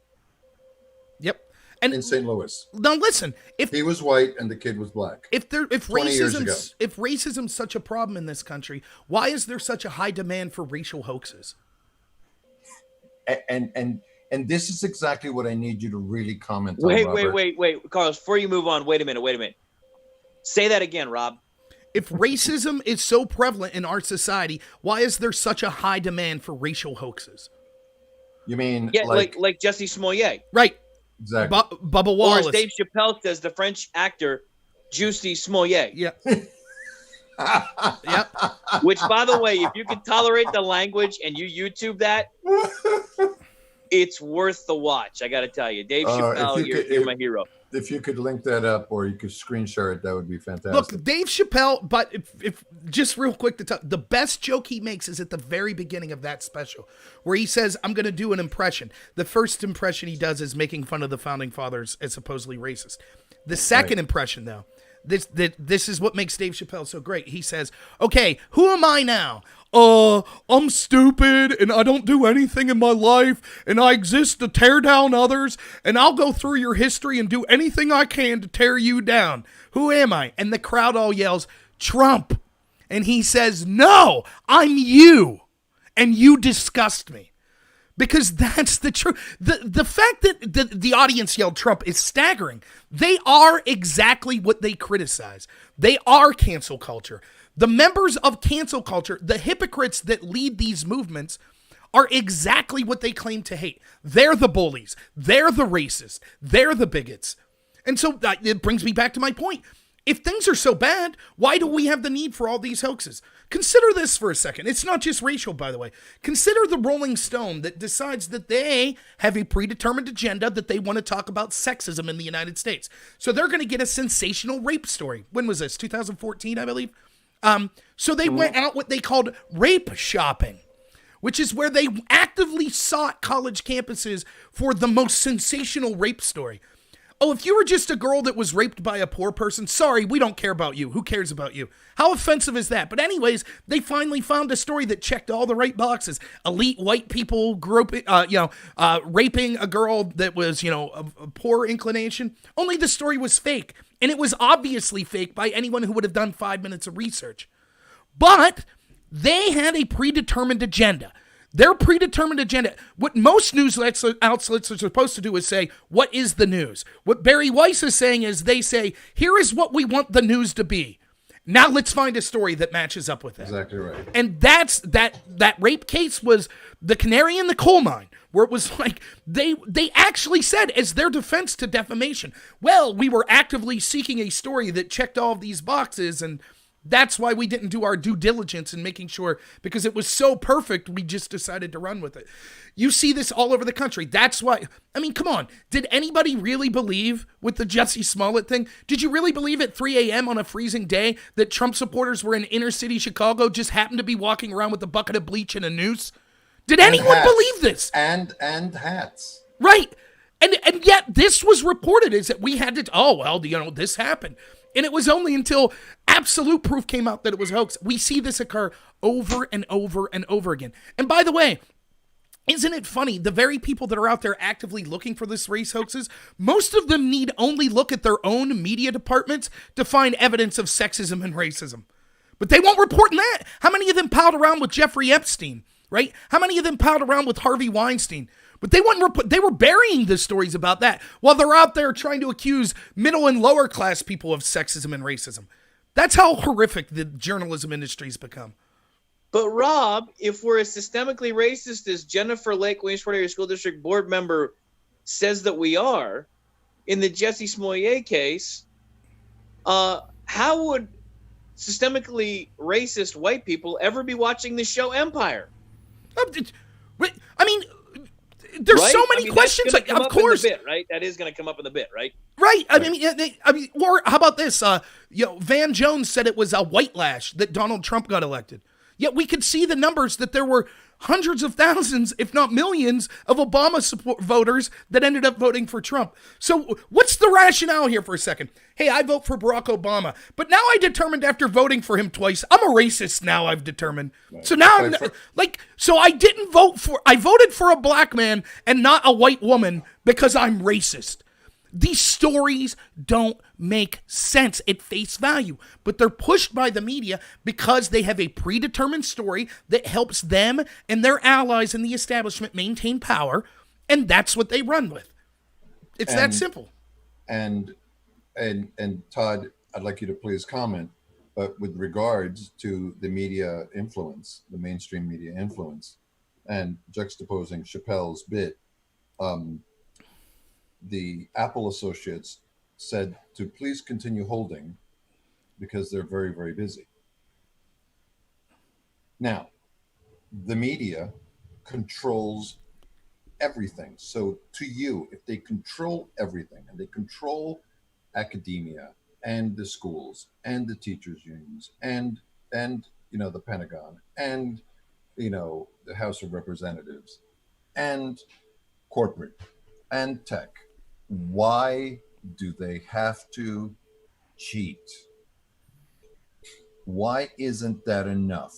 Yep. And in St. Louis. Now listen, if he was white and the kid was black. If racism's such a problem in this country, why is there such a high demand for racial hoaxes? And this is exactly what I need you to really comment on. Wait, Carlos, before you move on, wait a minute. Say that again, Rob. If racism is so prevalent in our society, why is there such a high demand for racial hoaxes? You mean like Jesse Smollett? Right. Exactly. Bubba Wallace. Or as Dave Chappelle says, the French actor Juicy Smollett. Yeah. Yep. Which, by the way, if you can tolerate the language and you YouTube that, it's worth the watch. I got to tell you, Dave Chappelle, you're my hero. If you could link that up or you could screen share it, that would be fantastic. Look, Dave Chappelle, but if just real quick to tell, the best joke he makes is at the very beginning of that special, where he says, I'm going to do an impression. The first impression he does is making fun of the founding fathers as supposedly racist. The second impression, though, this is what makes Dave Chappelle so great. He says, okay, who am I now? I'm stupid and I don't do anything in my life and I exist to tear down others and I'll go through your history and do anything I can to tear you down. Who am I? And the crowd all yells, Trump. And he says, no, I'm you and you disgust me. Because that's the truth. The fact that the audience yelled Trump is staggering. They are exactly what they criticize. They are cancel culture. The members of cancel culture, the hypocrites that lead these movements, are exactly what they claim to hate. They're the bullies. They're the racists. They're the bigots. And so it brings me back to my point. If things are so bad, why do we have the need for all these hoaxes? Consider this for a second. It's not just racial, by the way. Consider the Rolling Stone that decides that they have a predetermined agenda that they want to talk about sexism in the United States. So they're going to get a sensational rape story. When was this? 2014, I believe. So they went out what they called rape shopping, which is where they actively sought college campuses for the most sensational rape story. Oh, if you were just a girl that was raped by a poor person, sorry, we don't care about you. Who cares about you? How offensive is that? But anyways, they finally found a story that checked all the right boxes. Elite white people raping a girl that was, a poor inclination. Only the story was fake. And it was obviously fake by anyone who would have done 5 minutes of research. But they had a predetermined agenda. Their predetermined agenda, what most news outlets are supposed to do is say, what is the news? What Bari Weiss is saying is they say, here is what we want the news to be. Now let's find a story that matches up with that. Exactly right. And that's that rape case was the canary in the coal mine, where it was like they actually said as their defense to defamation, well, we were actively seeking a story that checked all of these boxes, and that's why we didn't do our due diligence in making sure, because it was so perfect, we just decided to run with it. You see this all over the country. That's why, come on. Did anybody really believe with the Jussie Smollett thing? Did you really believe at 3 a.m. on a freezing day that Trump supporters were in inner city Chicago just happened to be walking around with a bucket of bleach and a noose? Did anyone believe this? And hats. Right. And yet this was reported is that we had to, this happened. And it was only until absolute proof came out that it was a hoax. We see this occur over and over and over again. And by the way, isn't it funny? The very people that are out there actively looking for this race hoaxes, most of them need only look at their own media departments to find evidence of sexism and racism. But they won't report on that. How many of them piled around with Jeffrey Epstein, right? How many of them piled around with Harvey Weinstein? But they wouldn't report. They were burying the stories about that while they're out there trying to accuse middle and lower class people of sexism and racism. That's how horrific the journalism industry's become. But Rob, if we're as systemically racist as Jennifer Lake, Williamsport Area School District board member, says that we are, in the Jussie Smollett case, how would systemically racist white people ever be watching the show Empire? there's right? so many questions. Like, of course, bit, right? That is going to come up in the bit, right? Right. I mean, or how about this? Van Jones said it was a white lash that Donald Trump got elected. Yet we could see the numbers that there were hundreds of thousands, if not millions, of Obama voters that ended up voting for Trump. So what's the rationale here for a second? Hey, I vote for Barack Obama, but now I determined after voting for him twice, I'm a racist now, I've determined. Right. So now I voted for a black man and not a white woman because I'm racist. These stories don't make sense at face value, but they're pushed by the media because they have a predetermined story that helps them and their allies in the establishment maintain power, and that's what they run with. It's that simple. And Todd, I'd like you to please comment, but with regards to the media influence, the mainstream media influence, and juxtaposing Chappelle's bit, the Apple associates said to please continue holding because they're very, very busy. Now, the media controls everything. So to you, if they control everything and they control academia and the schools and the teachers unions and the Pentagon and the House of Representatives and corporate and tech, why do they have to cheat? Why isn't that enough?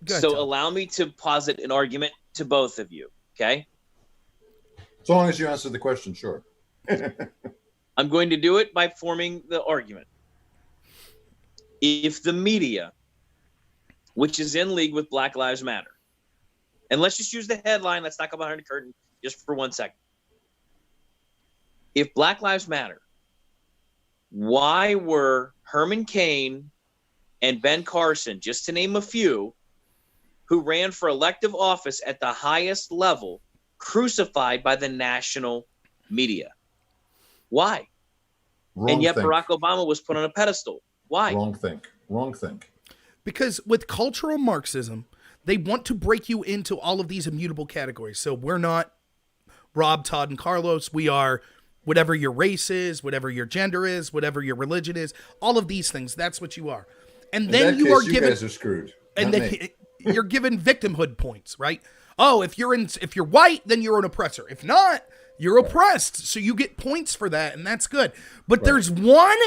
So allow me to posit an argument to both of you, okay? So long as you answer the question, sure. I'm going to do it by forming the argument. If the media, which is in league with Black Lives Matter, and let's just use the headline. Let's not go behind the curtain just for 1 second. If Black Lives Matter, why were Herman Cain and Ben Carson, just to name a few, who ran for elective office at the highest level, crucified by the national media? Why? And yet Barack Obama was put on a pedestal. Why? Wrong think. Because with cultural Marxism, they want to break you into all of these immutable categories. So we're not Rob, Todd, and Carlos. We are whatever your race is, whatever your gender is, whatever your religion is, all of these things. That's what you are. And then you guys are screwed. And then you're given victimhood points, right? Oh, if you're white, then you're an oppressor. If not, you're oppressed. So you get points for that, and that's good. But there's one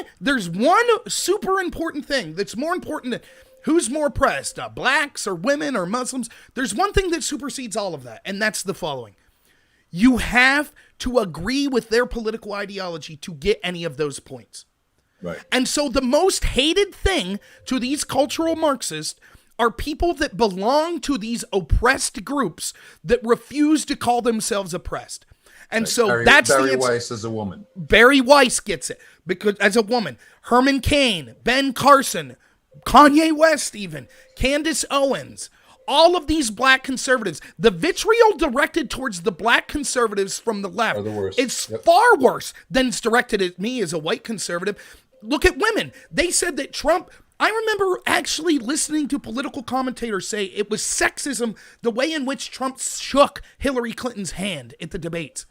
super important thing that's more important than who's more oppressed, blacks or women or Muslims. There's one thing that supersedes all of that, and that's the following. You have to agree with their political ideology to get any of those points. Right. And so the most hated thing to these cultural Marxists are people that belong to these oppressed groups that refuse to call themselves oppressed. And so that's Bari Weiss as a woman. Bari Weiss gets it because as a woman. Herman Cain, Ben Carson, Kanye West even, Candace Owens, all of these black conservatives, the vitriol directed towards the black conservatives from the left are the worst. It's far worse than it's directed at me as a white conservative. Look at women. They said that Trump, I remember actually listening to political commentators say it was sexism the way in which Trump shook Hillary Clinton's hand at the debates.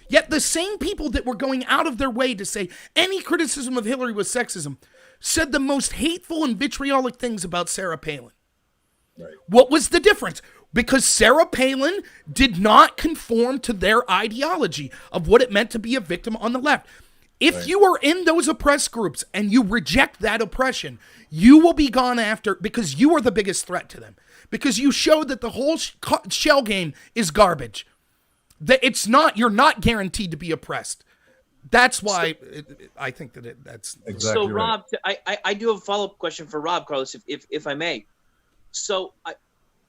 Yet the same people that were going out of their way to say any criticism of Hillary was sexism said the most hateful and vitriolic things about Sarah Palin. Right. What was the difference? Because Sarah Palin did not conform to their ideology of what it meant to be a victim on the left. If you are in those oppressed groups and you reject that oppression, you will be gone after because you are the biggest threat to them. Because you show that the whole shell game is garbage. That it's not, you're not guaranteed to be oppressed. That's why I think that's exactly so. Rob, I do have a follow-up question for Rob, Carlos, if I may. So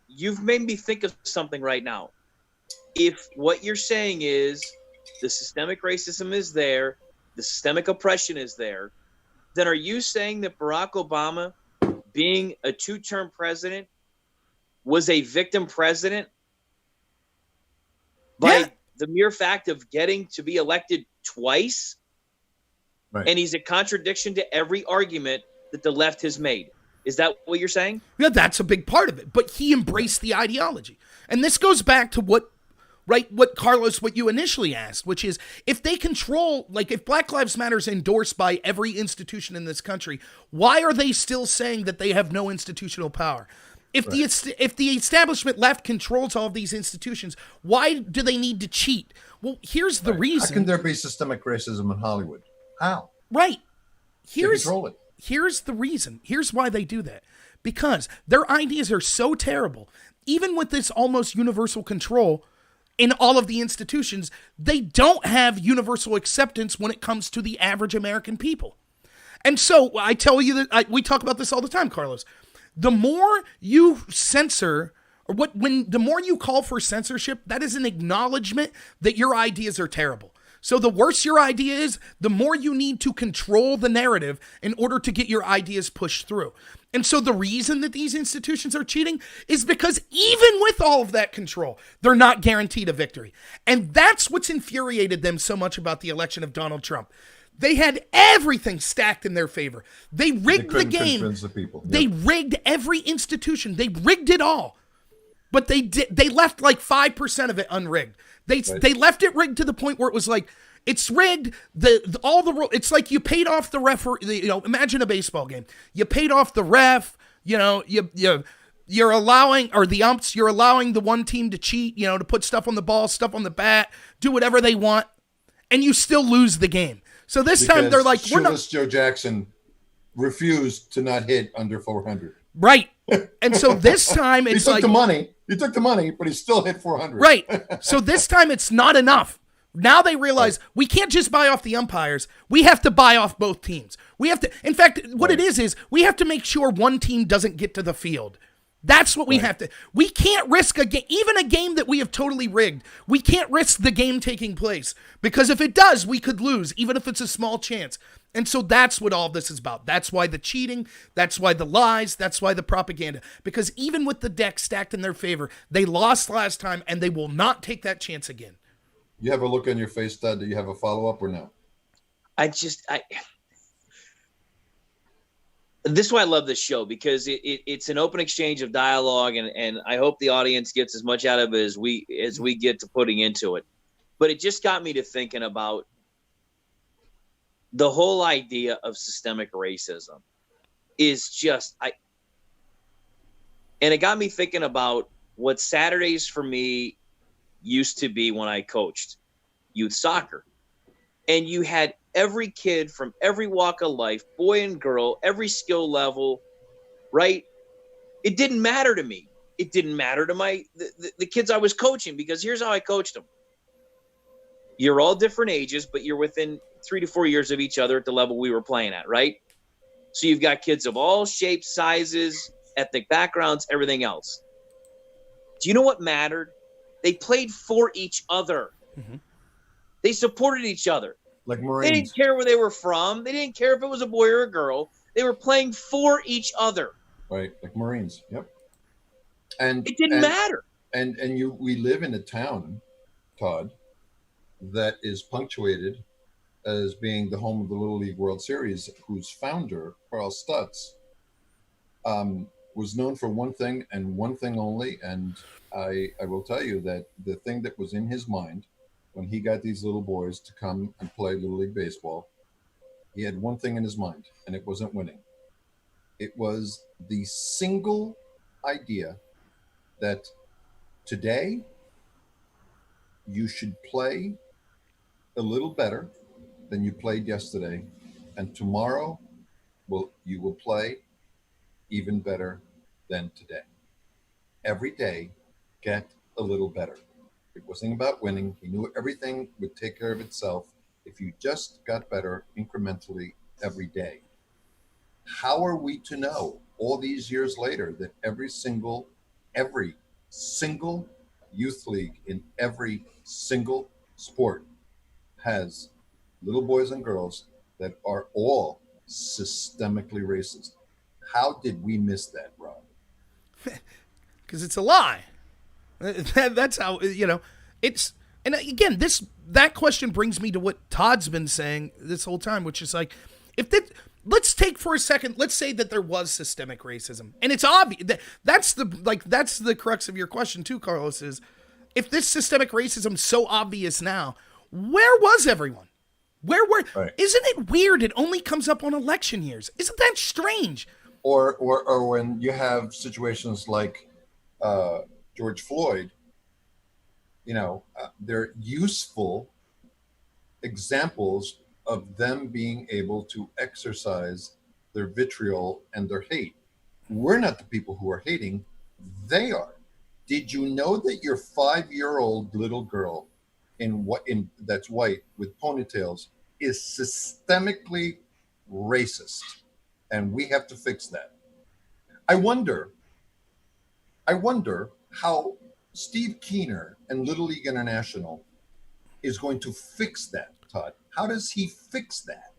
you've made me think of something right now. If what you're saying is the systemic racism is there, the systemic oppression is there, then are you saying that Barack Obama, being a two-term president, was a victim president by the mere fact of getting to be elected twice? Right. And he's a contradiction to every argument that the left has made. Is that what you're saying? Yeah, that's a big part of it. But he embraced the ideology. And this goes back to what Carlos, what you initially asked, which is if they control, like if Black Lives Matter is endorsed by every institution in this country, why are they still saying that they have no institutional power? If the establishment left controls all of these institutions, why do they need to cheat? Well, here's the reason. How can there be systemic racism in Hollywood? How? Right. Control it. Here's the reason. Here's why they do that. Because their ideas are so terrible. Even with this almost universal control in all of the institutions, they don't have universal acceptance when it comes to the average American people. And so I tell you that we talk about this all the time, Carlos. The more you censor, the more you call for censorship, that is an acknowledgement that your ideas are terrible. So the worse your idea is, the more you need to control the narrative in order to get your ideas pushed through. And so the reason that these institutions are cheating is because even with all of that control, they're not guaranteed a victory. And that's what's infuriated them so much about the election of Donald Trump. They had everything stacked in their favor. They rigged the game. The people. Yep. They rigged every institution. They rigged it all. But they left like 5% of it unrigged. They left it rigged to the point where it was like, it's rigged. It's like you paid off the referee. Imagine a baseball game. You paid off the ref. You're allowing, or the umps. You're allowing the one team to cheat. To put stuff on the ball, stuff on the bat, do whatever they want, and you still lose the game. So this time they're like, we're not. Joe Jackson refused to not hit under 400. Right. And so this time it's like the money. He took the money, but he still hit 400. Right. So this time it's not enough. Now they realize we can't just buy off the umpires. We have to buy off both teams. We have to, in fact, what it is we have to make sure one team doesn't get to the field. That's what we have to. We can't risk a game, even a game that we have totally rigged. We can't risk the game taking place because if it does, we could lose, even if it's a small chance. And so that's what all this is about. That's why the cheating, that's why the lies, that's why the propaganda. Because even with the deck stacked in their favor, they lost last time and they will not take that chance again. You have a look on your face, Dad. Do you have a follow-up or no? This is why I love this show, because it's an open exchange of dialogue, and I hope the audience gets as much out of it as we get to putting into it. But it just got me to thinking about the whole idea of systemic racism is just and it got me thinking about what Saturdays for me used to be when I coached youth soccer. And you had every kid from every walk of life, boy and girl, every skill level, right? It didn't matter to me. It didn't matter to the kids I was coaching, because here's how I coached them. You're all different ages, but you're within 3 to 4 years of each other at the level we were playing at, right? So you've got kids of all shapes, sizes, ethnic backgrounds, everything else. Do you know what mattered? They played for each other. Mm-hmm. They supported each other. Like Marines. They didn't care where they were from. They didn't care if it was a boy or a girl. They were playing for each other. Right, like Marines. Yep. And it didn't matter. And we live in a town, Todd, that is punctuated as being the home of the Little League World Series, whose founder, Carl Stutz, was known for one thing and one thing only. And I will tell you that the thing that was in his mind when he got these little boys to come and play Little League Baseball, he had one thing in his mind, and it wasn't winning. It was the single idea that today you should play a little better than you played yesterday, and tomorrow you will play even better than today. Every day, get a little better. It wasn't about winning. He knew everything would take care of itself if you just got better incrementally every day. How are we to know all these years later that every single youth league in every single sport has little boys and girls that are all systemically racist? How did we miss that, Rob? Because it's a lie. That's how, it's, and again, that question brings me to what Todd's been saying this whole time, which is like, let's take for a second, let's say that there was systemic racism, and it's obvious. That's the crux of your question too, Carlos, is if this systemic racism is so obvious now, where was everyone? Where were? Right. Isn't it weird? It only comes up on election years. Isn't that strange? Or when you have situations like George Floyd, they're useful examples of them being able to exercise their vitriol and their hate. We're not the people who are hating, they are. Did you know that your 5-year-old little girl that's white with ponytails is systemically racist? And we have to fix that. I wonder how Steve Keener and Little League International is going to fix that, Todd. How does he fix that?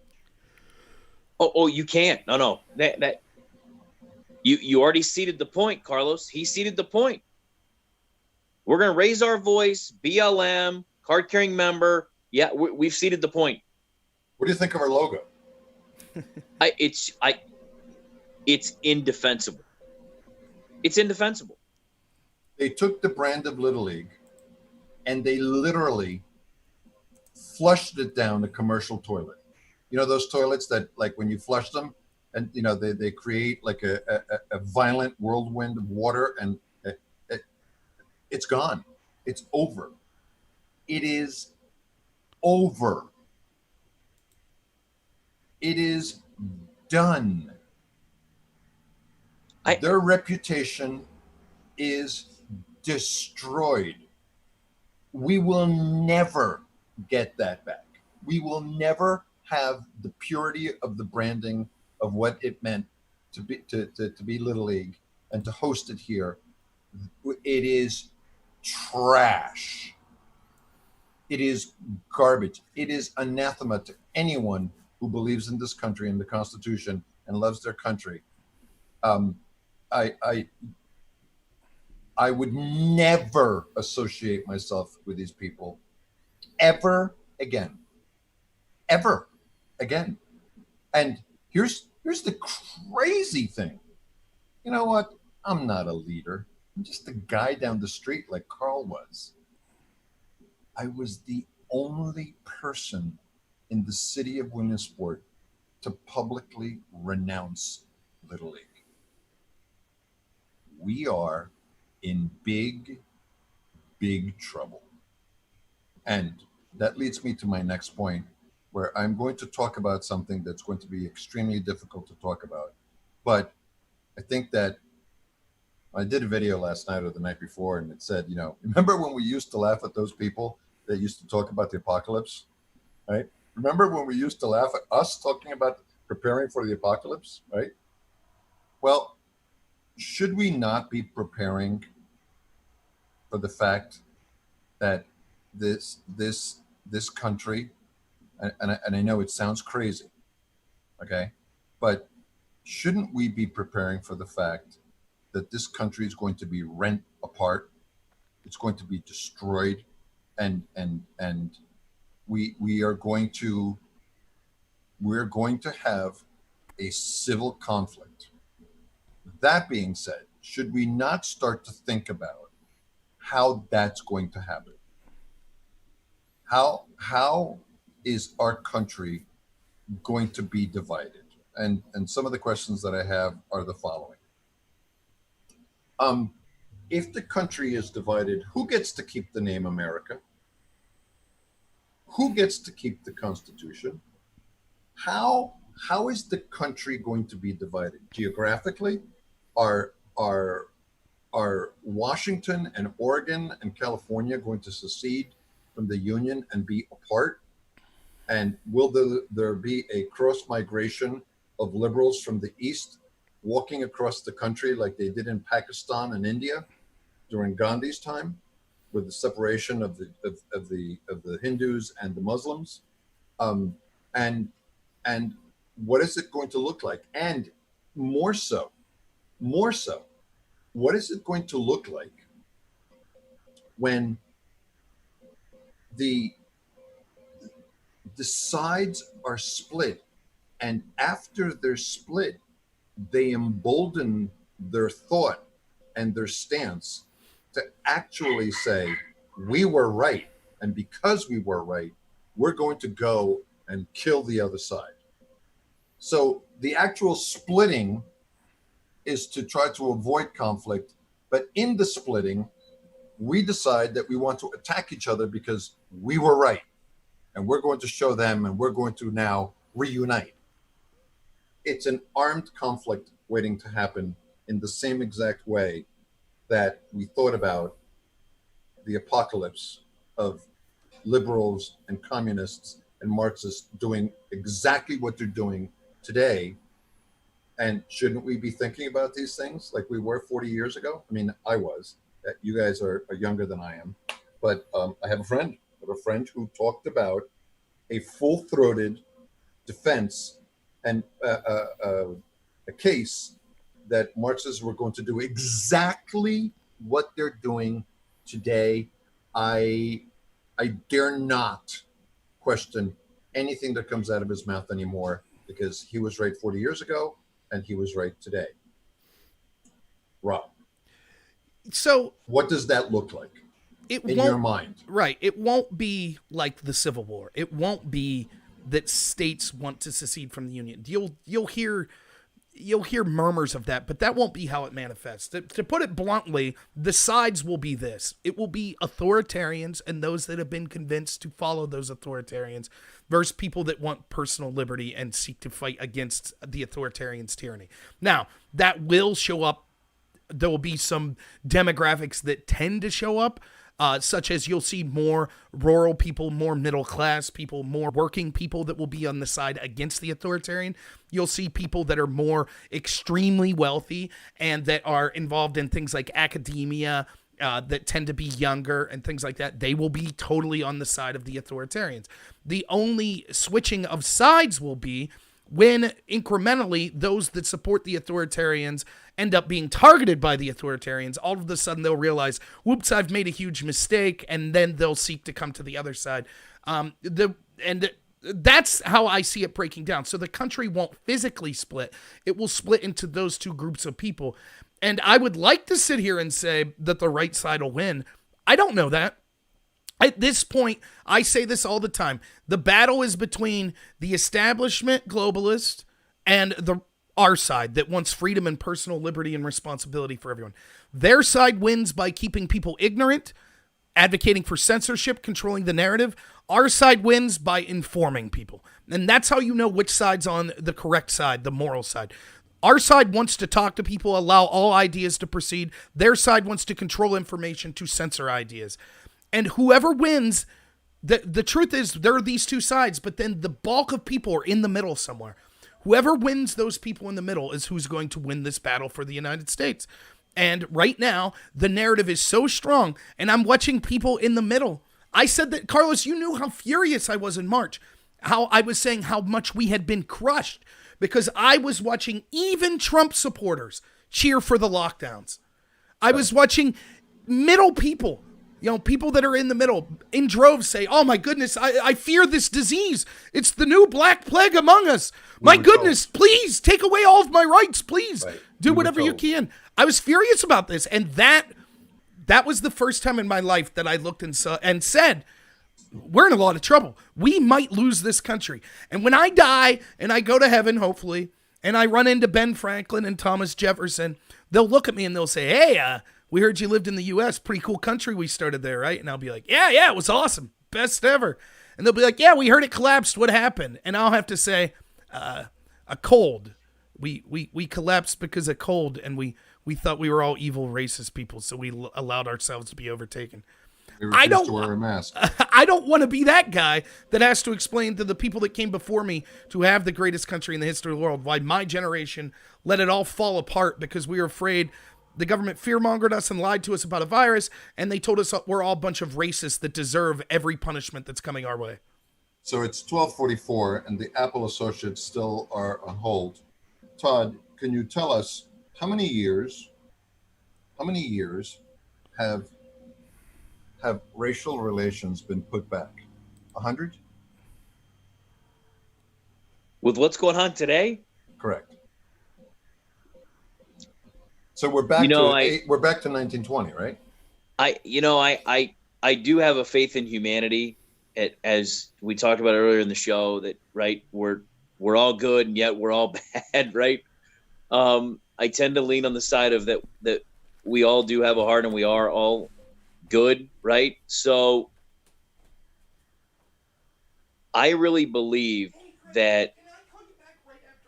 Oh, you can't. No. That you already ceded the point, Carlos. He ceded the point. We're going to raise our voice, BLM, card-carrying member. Yeah, we've ceded the point. What do you think of our logo? It's indefensible. It's indefensible. They took the brand of Little League and they literally flushed it down the commercial toilet. You know those toilets that, like, when you flush them, and they create like a violent whirlwind of water, and it's gone. It's over. It is over. It is done. Their reputation is destroyed. We will never get that back. We will never have the purity of the branding of what it meant to be Little League and to host it here. It is trash. It is garbage. It is anathema to anyone who believes in this country and the Constitution and loves their country. I would never associate myself with these people ever again. And here's the crazy thing. You know what? I'm not a leader. I'm just a guy down the street like Carl was. I was the only person in the city of Williamsport to publicly renounce Little League. We are in big, big trouble. And that leads me to my next point, where I'm going to talk about something that's going to be extremely difficult to talk about. But I think that I did a video last night or the night before, and it said, remember when we used to laugh at those people that used to talk about the apocalypse, right? Remember when we used to laugh at us talking about preparing for the apocalypse, right? Well, should we not be preparing for the fact that this country, and I know it sounds crazy, okay, but shouldn't we be preparing for the fact that this country is going to be rent apart, it's going to be destroyed, and we're going to have a civil conflict. That being said, should we not start to think about how that's going to happen? How is our country going to be divided? And some of the questions that I have are the following. If the country is divided, who gets to keep the name America? Who gets to keep the Constitution? How is the country going to be divided? Geographically, are Washington and Oregon and California going to secede from the Union and be apart? And will there be a cross migration of liberals from the East walking across the country like they did in Pakistan and India during Gandhi's time, with the separation of the Hindus and the Muslims? And what is it going to look like? And more so, what is it going to look like when the sides are split And after they're split, they embolden their thought and their stance to actually say, we were right. And because we were right, we're going to go and kill the other side. So the actual splitting is to try to avoid conflict. But in the splitting, we decide that we want to attack each other because we were right. And we're going to show them, and we're going to now reunite. It's an armed conflict waiting to happen in the same exact way that we thought about the apocalypse of liberals and communists and Marxists doing exactly what they're doing today. And shouldn't we be thinking about these things like we were 40 years ago? I mean, I was. You guys are younger than I am. But I have a friend who talked about a full-throated defense and a case that Marxists were going to do exactly what they're doing today. I dare not question anything that comes out of his mouth anymore, because he was right 40 years ago and he was right today. Rob, so what does that look like in your mind? Right. It won't be like the Civil War. It won't be that states want to secede from the Union. You'll hear murmurs of that, but that won't be how it manifests. To put it bluntly, the sides will be this. It will be authoritarians and those that have been convinced to follow those authoritarians versus people that want personal liberty and seek to fight against the authoritarians' tyranny. Now, that will show up. There will be some demographics that tend to show up, such as you'll see more rural people, more middle class people, more working people that will be on the side against the authoritarian. You'll see people that are more extremely wealthy and that are involved in things like academia, that tend to be younger and things like that. They will be totally on the side of the authoritarians. The only switching of sides will be when incrementally those that support the authoritarians end up being targeted by the authoritarians. All of a sudden they'll realize, whoops, I've made a huge mistake, and then they'll seek to come to the other side. That's how I see it breaking down. So the country won't physically split. It will split into those two groups of people. And I would like to sit here and say that the right side will win. I don't know that. At this point, I say this all the time. The battle is between the establishment globalist and our side that wants freedom and personal liberty and responsibility for everyone. Their side wins by keeping people ignorant, advocating for censorship, controlling the narrative. Our side wins by informing people. And that's how you know which side's on the correct side, the moral side. Our side wants to talk to people, allow all ideas to proceed. Their side wants to control information, to censor ideas. And whoever wins, the truth is there are these two sides, but then the bulk of people are in the middle somewhere. Whoever wins those people in the middle is who's going to win this battle for the United States. And right now, the narrative is so strong, and I'm watching people in the middle. I said that, Carlos, you knew how furious I was in March, how I was saying how much we had been crushed, because I was watching even Trump supporters cheer for the lockdowns. I was watching middle people, people that are in the middle, in droves say, oh my goodness, I fear this disease. It's the new black plague among us. My goodness, please take away all of my rights. Please do whatever you can. I was furious about this. And that was the first time in my life that I looked and said, we're in a lot of trouble. We might lose this country. And when I die and I go to heaven, hopefully, and I run into Ben Franklin and Thomas Jefferson, they'll look at me and they'll say, hey, we heard you lived in the U.S. Pretty cool country we started there, right? And I'll be like, yeah, it was awesome. Best ever. And they'll be like, yeah, we heard it collapsed. What happened? And I'll have to say, a cold. We collapsed because of cold, and we thought we were all evil racist people, so we allowed ourselves to be overtaken. I don't wear a mask. I don't want to be that guy that has to explain to the people that came before me to have the greatest country in the history of the world why my generation let it all fall apart because we were afraid. The government fear-mongered us and lied to us about a virus, and they told us we're all a bunch of racists that deserve every punishment that's coming our way. So it's 12:44, and the Apple associates still are on hold. Todd, can you tell us how many years have racial relations been put back? 100? With what's going on today? Correct. So we're back to 1920, right? I do have a faith in humanity, as we talked about earlier in the show, that right, we're all good and yet we're all bad, right? I tend to lean on the side of that we all do have a heart and we are all good, right? So I really believe that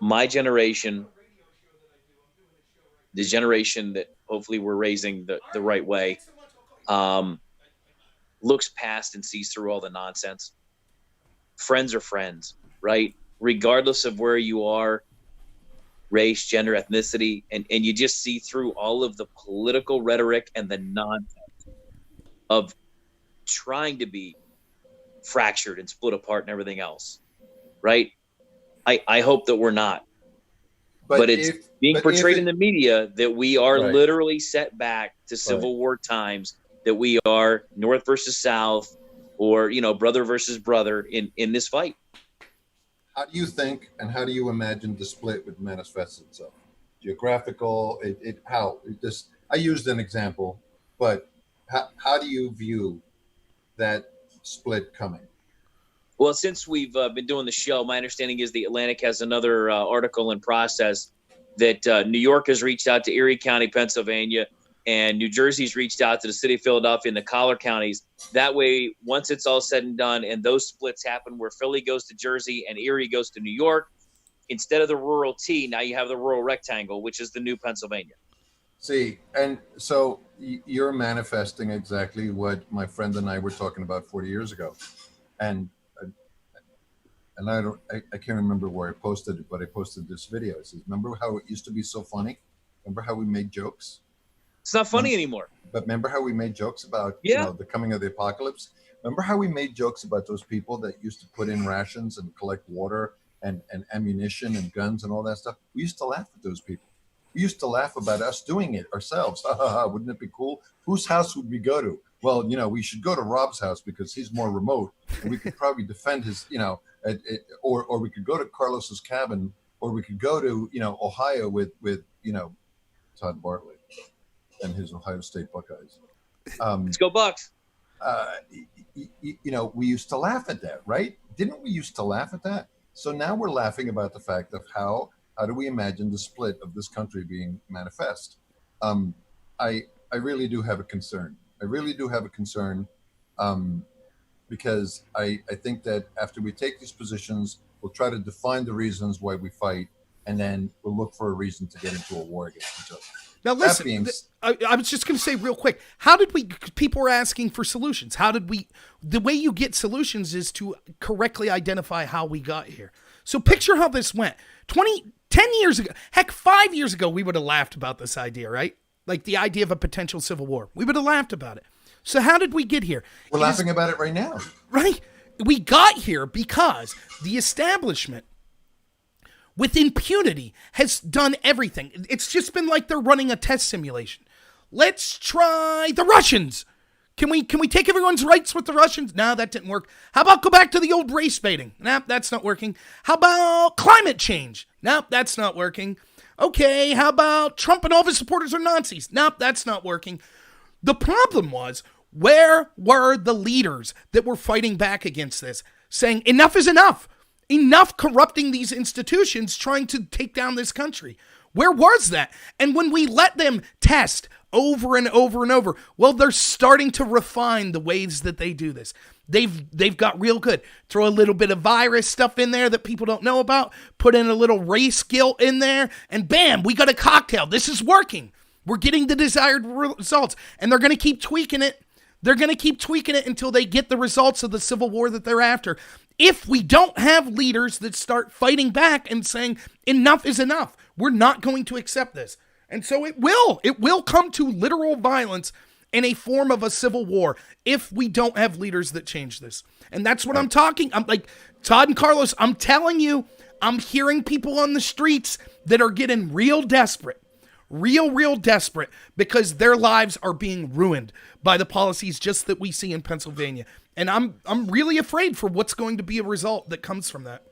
my generation, the generation that hopefully we're raising the right way, looks past and sees through all the nonsense. Friends are friends, right? Regardless of where you are, race, gender, ethnicity, and you just see through all of the political rhetoric and the nonsense of trying to be fractured and split apart and everything else, right? I hope that we're not. But it's being portrayed in the media that we are literally set back to Civil War times, that we are North versus South, or, brother versus brother in this fight. How do you think and how do you imagine the split would manifest itself? Geographical, I used an example, but how do you view that split coming? Well, since we've been doing the show, my understanding is the Atlantic has another article in process that New York has reached out to Erie County, Pennsylvania, and New Jersey's reached out to the city of Philadelphia and the collar counties. That way, once it's all said and done and those splits happen where Philly goes to Jersey and Erie goes to New York, instead of the rural T, now you have the rural rectangle, which is the new Pennsylvania. See, and so you're manifesting exactly what my friend and I were talking about 40 years ago. And I can't remember where I posted it, but I posted this video. It says, remember how it used to be so funny? Remember how we made jokes? It's not funny anymore. But remember how we made jokes about the coming of the apocalypse? Remember how we made jokes about those people that used to put in rations and collect water and ammunition and guns and all that stuff? We used to laugh at those people. We used to laugh about us doing it ourselves. Wouldn't it be cool? Whose house would we go to? Well, we should go to Rob's house because he's more remote and we could probably defend his, or we could go to Carlos's cabin, or we could go to, Ohio with Todd Bartlett and his Ohio State Buckeyes. Let's go Bucks. We used to laugh at that, right? Didn't we used to laugh at that? So now we're laughing about the fact of how do we imagine the split of this country being manifest? I really do have a concern. Because I think that after we take these positions, we'll try to define the reasons why we fight, and then we'll look for a reason to get into a war against each other. Now, listen, I was just going to say real quick, people were asking for solutions. The way you get solutions is to correctly identify how we got here. So picture how this went. 10 years ago, heck, 5 years ago, we would have laughed about this idea, right? Like the idea of a potential civil war. We would have laughed about it. So how did we get here? We're laughing about it right now. Right? We got here because the establishment, with impunity, has done everything. It's just been like they're running a test simulation. Let's try the Russians. Can we take everyone's rights with the Russians? No, that didn't work. How about go back to the old race baiting? Nah, that's not working. How about climate change? Nope, that's not working. Okay, how about Trump and all of his supporters are Nazis? Nope, that's not working. The problem was, where were the leaders that were fighting back against this, saying enough is enough? Enough corrupting these institutions, trying to take down this country. Where was that? And when we let them test over and over and over, well, they're starting to refine the ways that they do this. They've got real good. Throw a little bit of virus stuff in there that people don't know about, put in a little race guilt in there, and bam, we got a cocktail. This is working. We're getting the desired results, and they're going to keep tweaking it. They're going to keep tweaking it until they get the results of the civil war that they're after. If we don't have leaders that start fighting back and saying enough is enough, we're not going to accept this. And so it will come to literal violence in a form of a civil war if we don't have leaders that change this. And that's what I'm talking. I'm like, Todd and Carlos, I'm telling you, I'm hearing people on the streets that are getting real desperate. Real desperate because their lives are being ruined by the policies just that we see in Pennsylvania. And I'm really afraid for what's going to be a result that comes from that.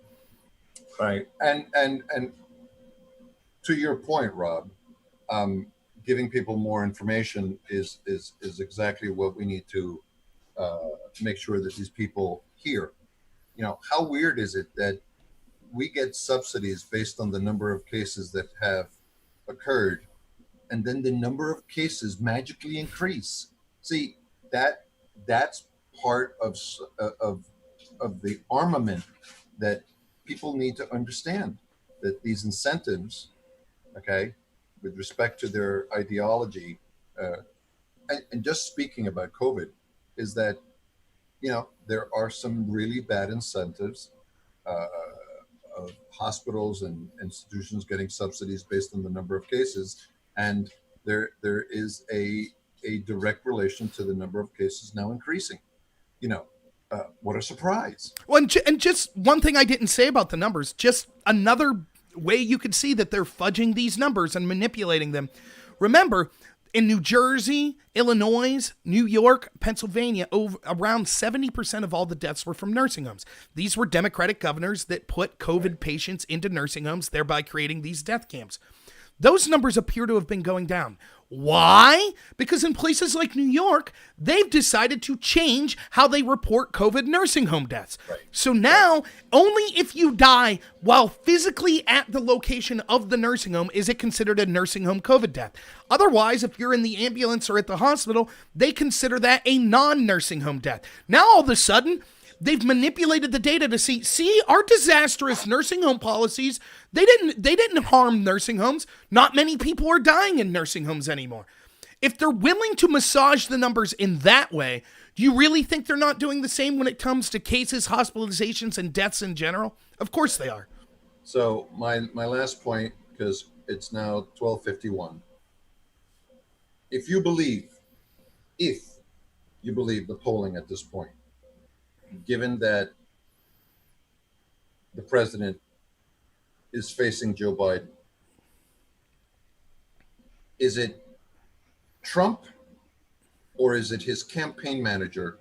Right. And to your point, Rob, giving people more information is exactly what we need to make sure that these people hear. You know, how weird is it that we get subsidies based on the number of cases that have occurred, and then the number of cases magically increase? See, that's part of the armament that people need to understand, that these incentives, okay, with respect to their ideology, and just speaking about COVID, is that, you know, there are some really bad incentives of hospitals and institutions getting subsidies based on the number of cases, and there is a direct relation to the number of cases now increasing. You know, what a surprise. Well, and just one thing I didn't say about the numbers, just another way you could see that they're fudging these numbers and manipulating them. Remember, in New Jersey, Illinois, New York, Pennsylvania, around 70% of all the deaths were from nursing homes. These were Democratic governors that put COVID patients into nursing homes, thereby creating these death camps. Those numbers appear to have been going down. Why? Because in places like New York, they've decided to change how they report COVID nursing home deaths. Right. So now, only if you die while physically at the location of the nursing home is it considered a nursing home COVID death. Otherwise, if you're in the ambulance or at the hospital, they consider that a non-nursing home death. Now, all of a sudden, they've manipulated the data to see our disastrous nursing home policies. They didn't harm nursing homes. Not many people are dying in nursing homes anymore. If they're willing to massage the numbers in that way, do you really think they're not doing the same when it comes to cases, hospitalizations, and deaths in general? Of course they are. So my last point, because it's now 12:51. If you believe the polling at this point, given that the president is facing Joe Biden, is it Trump or is it his campaign manager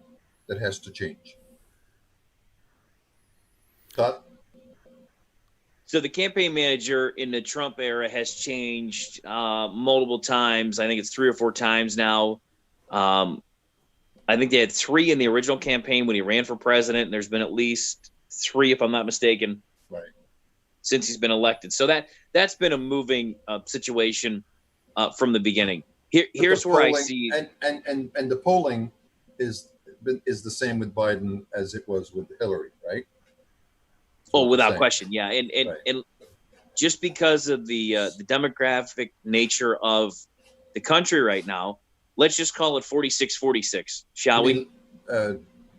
that has to change? Todd? So the campaign manager in the Trump era has changed multiple times. I think it's 3 or 4 times now. I think they had 3 in the original campaign when he ran for president, and there's been at least 3, if I'm not mistaken, Right. since he's been elected. So that's been a moving situation from the beginning. Here's where I see, and the polling is the same with Biden as it was with Hillary, right? oh, without question, yeah, and Right. and just because of the demographic nature of the country right now, let's just call it 46-46, shall we?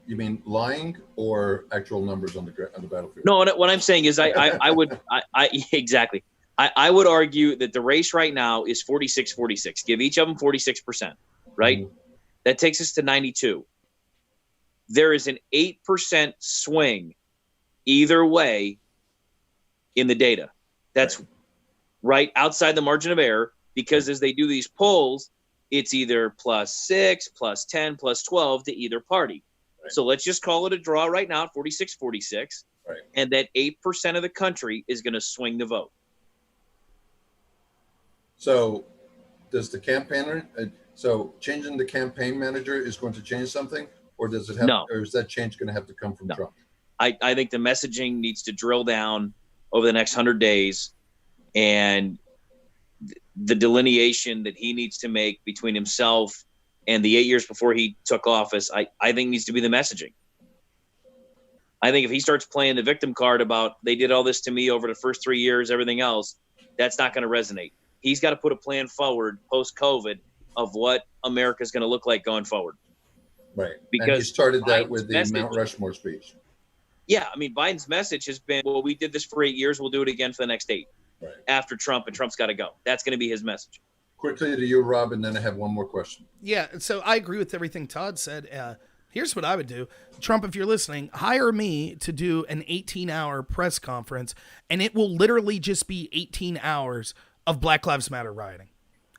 You mean lying or actual numbers on the battlefield? No, what I'm saying is I would exactly. I would argue that the race right now is 46-46. Give each of them 46%, right? Mm-hmm. That takes us to 92. There is an 8% swing either way in the data. That's right outside the margin of error, because as they do these polls, it's either +6, +10, +12 to either party. Right. So let's just call it a draw right now at 46-46. Right. And that 8% of the country is going to swing the vote. So does the campaigner, so changing the campaign manager is going to change something, or does it have, No. or is that change going to have to come from No. Trump? I think the messaging needs to drill down over the next 100 days, and the delineation that he needs to make between himself and the 8 years before he took office, I think needs to be the messaging. I think if he starts playing the victim card about they did all this to me over the first 3 years, everything else, that's not going to resonate. He's got to put a plan forward post-COVID of what America's going to look like going forward. Right. Because and he started that Biden's with the message- Mount Rushmore speech. Yeah, I mean, Biden's message has been, well, we did this for 8 years. We'll do it again for the next 8 Right. after Trump, and Trump's got to go. That's going to be his message. Quickly to you, Rob, and then I have one more question. Yeah, so I agree with everything Todd said. Here's what I would do. Trump, if you're listening, hire me to do an 18-hour press conference, and it will literally just be 18 hours of Black Lives Matter rioting.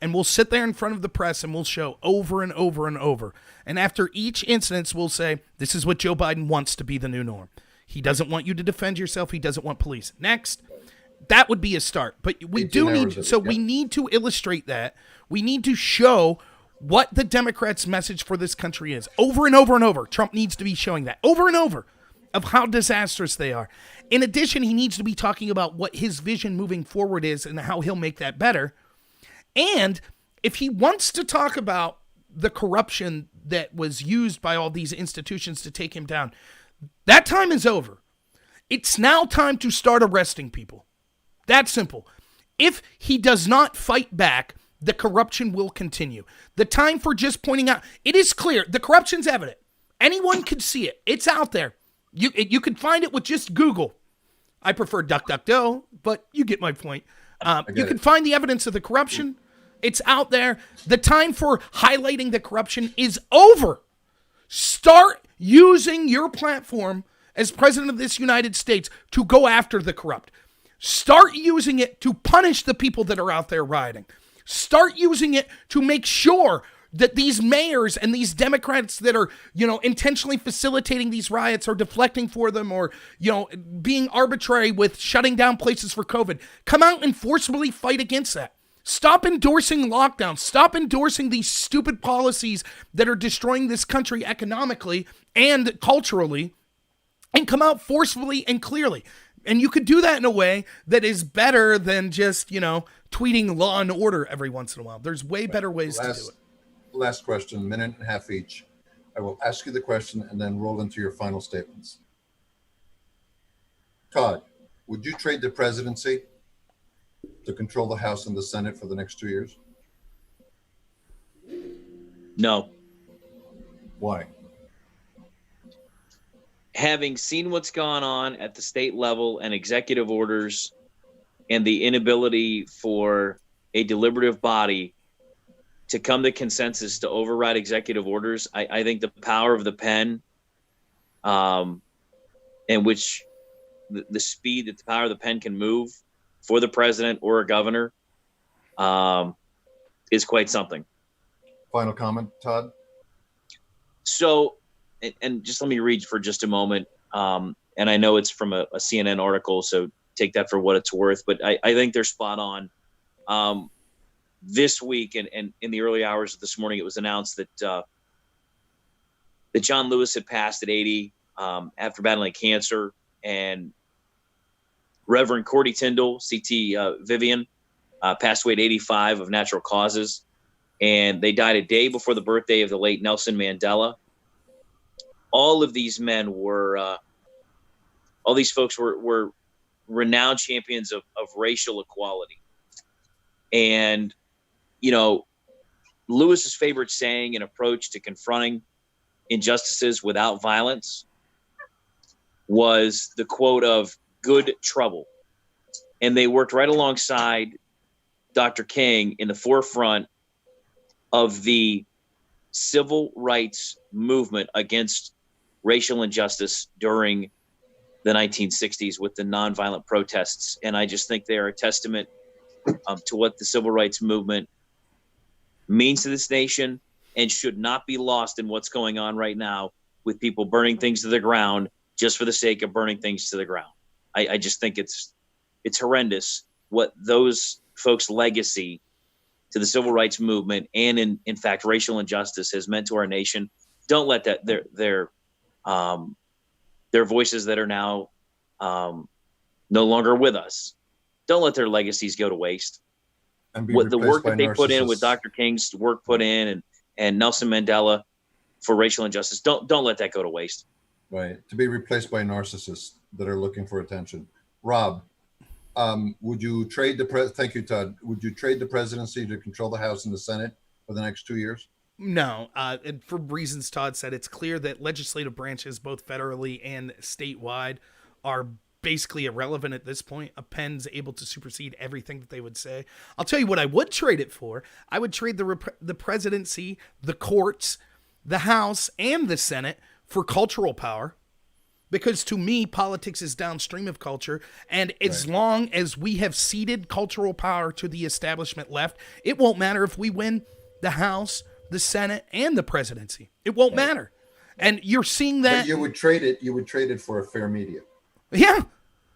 And we'll sit there in front of the press and we'll show over and over and over. And after each incident, we'll say, this is what Joe Biden wants to be the new norm. He doesn't want you to defend yourself. He doesn't want police. Next. That would be a start. But we do need, so we need to illustrate that. We need to show what the Democrats' message for this country is. Over and over and over. Trump needs to be showing that. Over and over. Of how disastrous they are. In addition, he needs to be talking about what his vision moving forward is and how he'll make that better. And if he wants to talk about the corruption that was used by all these institutions to take him down, that time is over. It's now time to start arresting people. That simple. If he does not fight back, the corruption will continue. The time for just pointing out, it is clear, the corruption's evident. Anyone can see it. It's out there. You can find it with just Google. I prefer DuckDuckGo, but you get my point. You can find the evidence of the corruption. It's out there. The time for highlighting the corruption is over. Start using your platform as president of this United States to go after the corrupt. Start using it to punish the people that are out there rioting. Start using it to make sure that these mayors and these Democrats that are, intentionally facilitating these riots or deflecting for them or, being arbitrary with shutting down places for COVID, come out and forcibly fight against that. Stop endorsing lockdowns. Stop endorsing these stupid policies that are destroying this country economically and culturally, and come out forcefully and clearly. And you could do that in a way that is better than just, tweeting Law and Order every once in a while. There's way better ways to do it. Last question, minute and a half each. I will ask you the question and then roll into your final statements. Todd, would you trade the presidency to control the House and the Senate for the next 2 years? No. Why? Having seen what's gone on at the state level and executive orders and the inability for a deliberative body to come to consensus to override executive orders, I think the power of the pen, and which the speed that the power of the pen can move for the president or a governor, is quite something. Final comment, Todd? So, and just let me read for just a moment. And I know it's from a CNN article, so take that for what it's worth, but I think they're spot on. This week and in the early hours of this morning, it was announced that John Lewis had passed at 80 after battling cancer, and Reverend Cordy Tyndall, C.T. Vivian, passed away at 85 of natural causes, and they died a day before the birthday of the late Nelson Mandela. All of these men were, all these folks were renowned champions of racial equality. And, Lewis's favorite saying and approach to confronting injustices without violence was the quote of good trouble. And they worked right alongside Dr. King in the forefront of the civil rights movement against racial injustice during the 1960s with the nonviolent protests. And I just think they are a testament to what the civil rights movement means to this nation and should not be lost in what's going on right now with people burning things to the ground just for the sake of burning things to the ground. I just think it's horrendous what those folks' legacy to the civil rights movement and in fact racial injustice has meant to our nation. Don't let that their voices that are now no longer with us, don't let their legacies go to waste. And what the work that they put in, with Dr. King's work put in, and Nelson Mandela for racial injustice, don't let that go to waste. Right, to be replaced by narcissists that are looking for attention. Rob, would you trade Thank you, Todd. Would you trade the presidency to control the House and the Senate for the next 2 years? No, and for reasons Todd said, it's clear that legislative branches, both federally and statewide, are basically irrelevant at this point. A pen's able to supersede everything that they would say. I'll tell you what I would trade it for. I would trade the presidency, the courts, the House, and the Senate for cultural power. Because to me, politics is downstream of culture. And as long as we have ceded cultural power to the establishment left, it won't matter if we win the House, the Senate, and the presidency. It won't matter. And you're seeing that. But you would trade it for a fair media. Yeah.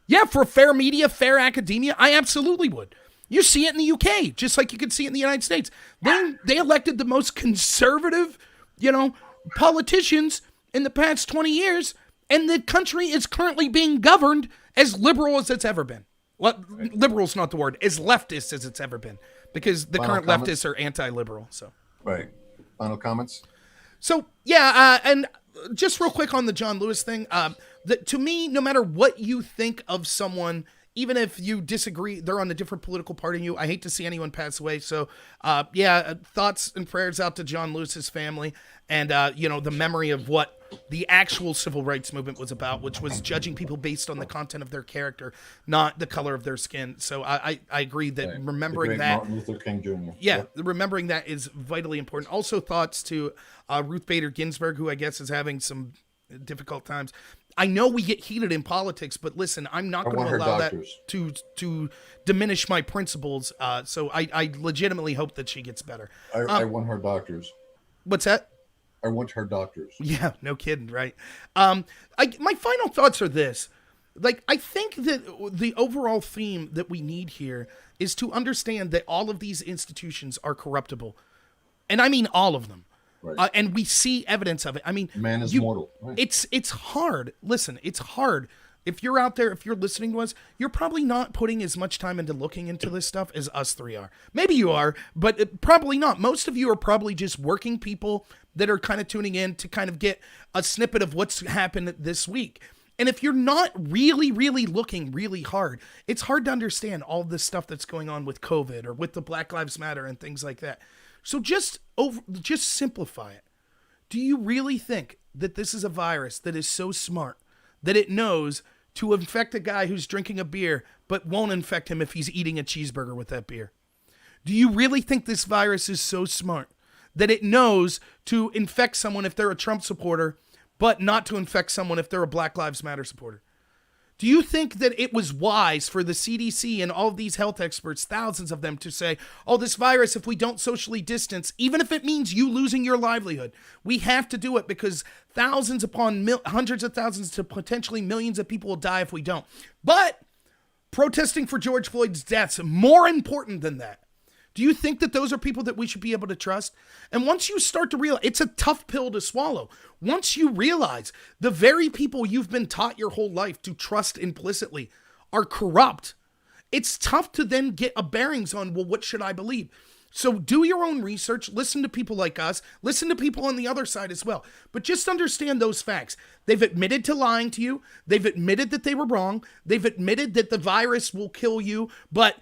Yeah, for fair media, fair academia, I absolutely would. You see it in the UK, just like you could see it in the United States. They elected the most conservative, politicians in the past 20 years, and the country is currently being governed as liberal as it's ever been. Well, right. Liberal's not the word, as leftist as it's ever been, because the current leftists are anti-liberal. So, right. Final comments? So, yeah, and just real quick on the John Lewis thing, to me, no matter what you think of someone, even if you disagree, they're on a different political party than you. I hate to see anyone pass away. So, thoughts and prayers out to John Lewis's family and, the memory of what the actual civil rights movement was about, which was judging people based on the content of their character, not the color of their skin. So I agree that remembering that. Martin Luther King Jr. Yeah, remembering that is vitally important. Also, thoughts to Ruth Bader Ginsburg, who I guess is having some difficult times. I know we get heated in politics, but listen, I'm not going to allow that to diminish my principles. So I legitimately hope that she gets better. I want her doctors. What's that? I want her doctors. Yeah, no kidding, right? My final thoughts are this. I think that the overall theme that we need here is to understand that all of these institutions are corruptible. And I mean all of them. Right. And we see evidence of it. I mean, man is mortal. Right. It's hard. Listen, it's hard. If you're out there, if you're listening to us, you're probably not putting as much time into looking into this stuff as us three are. Maybe you are, but probably not. Most of you are probably just working people that are kind of tuning in to kind of get a snippet of what's happened this week. And if you're not really, really looking really hard, it's hard to understand all this stuff that's going on with COVID or with the Black Lives Matter and things like that. So just simplify it. Do you really think that this is a virus that is so smart that it knows to infect a guy who's drinking a beer but won't infect him if he's eating a cheeseburger with that beer? Do you really think this virus is so smart that it knows to infect someone if they're a Trump supporter but not to infect someone if they're a Black Lives Matter supporter? Do you think that it was wise for the CDC and all of these health experts, thousands of them, to say, oh, this virus, if we don't socially distance, even if it means you losing your livelihood, we have to do it because thousands upon hundreds of thousands to potentially millions of people will die if we don't. But protesting for George Floyd's death's more important than that. Do you think that those are people that we should be able to trust? And once you start to realize, it's a tough pill to swallow. Once you realize the very people you've been taught your whole life to trust implicitly are corrupt, it's tough to then get a bearings on, well, what should I believe? So do your own research, listen to people like us, listen to people on the other side as well. But just understand those facts. They've admitted to lying to you. They've admitted that they were wrong. They've admitted that the virus will kill you, but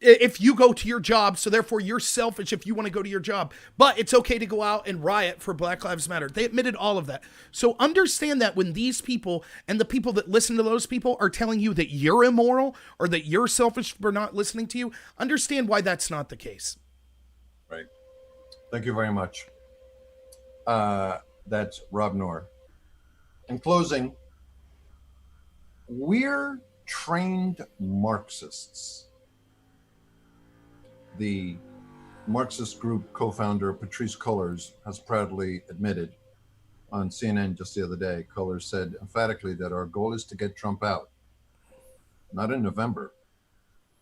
if you go to your job, so therefore you're selfish if you want to go to your job, but it's okay to go out and riot for Black Lives Matter. They admitted all of that. So understand that when these people and the people that listen to those people are telling you that you're immoral or that you're selfish for not listening to you, understand why that's not the case. Right. Thank you very much. That's Rob Noor. In closing, we're trained Marxists. The Marxist group co-founder Patrice Cullors has proudly admitted on CNN just the other day. Cullors said emphatically that our goal is to get Trump out, not in November,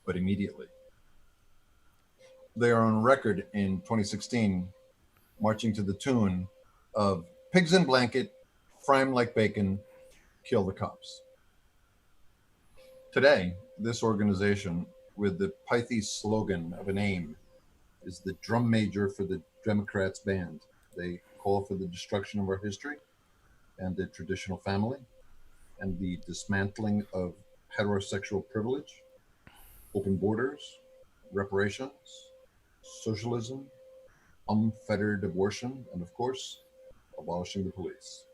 but immediately. They are on record in 2016 marching to the tune of pigs in blanket, fry 'em like bacon, kill the cops. Today, this organization, with the pithy slogan of an aim, is the drum major for the Democrats band. They call for the destruction of our history and the traditional family and the dismantling of heterosexual privilege, open borders, reparations, socialism, unfettered abortion, and of course, abolishing the police.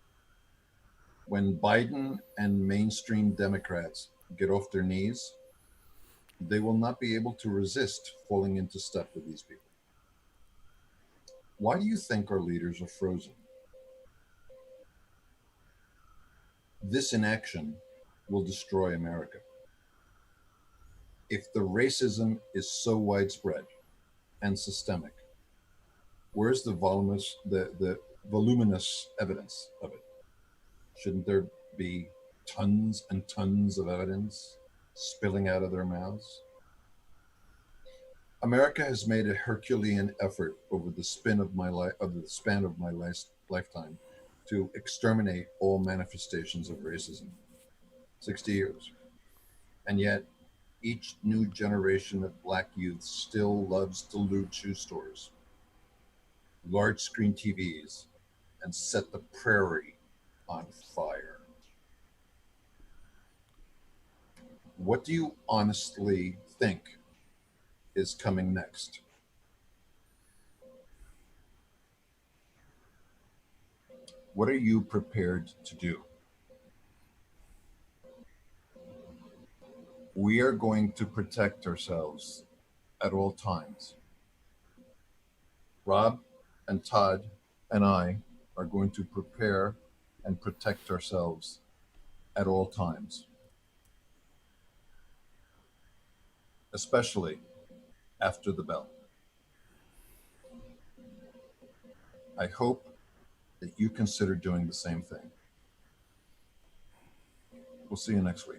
When Biden and mainstream Democrats get off their knees, they will not be able to resist falling into step with these people. Why do you think our leaders are frozen? This inaction will destroy America. If the racism is so widespread and systemic, where's the voluminous evidence of it? Shouldn't there be tons and tons of evidence spilling out of their mouths? America has made a Herculean effort over the span of my lifetime to exterminate all manifestations of racism. 60 years. And yet, each new generation of black youth still loves to loot shoe stores, large screen TVs, and set the prairie on fire. What do you honestly think is coming next? What are you prepared to do? We are going to protect ourselves at all times. Rob and Todd and I are going to prepare and protect ourselves at all times, especially after the bell. I hope that you consider doing the same thing. We'll see you next week.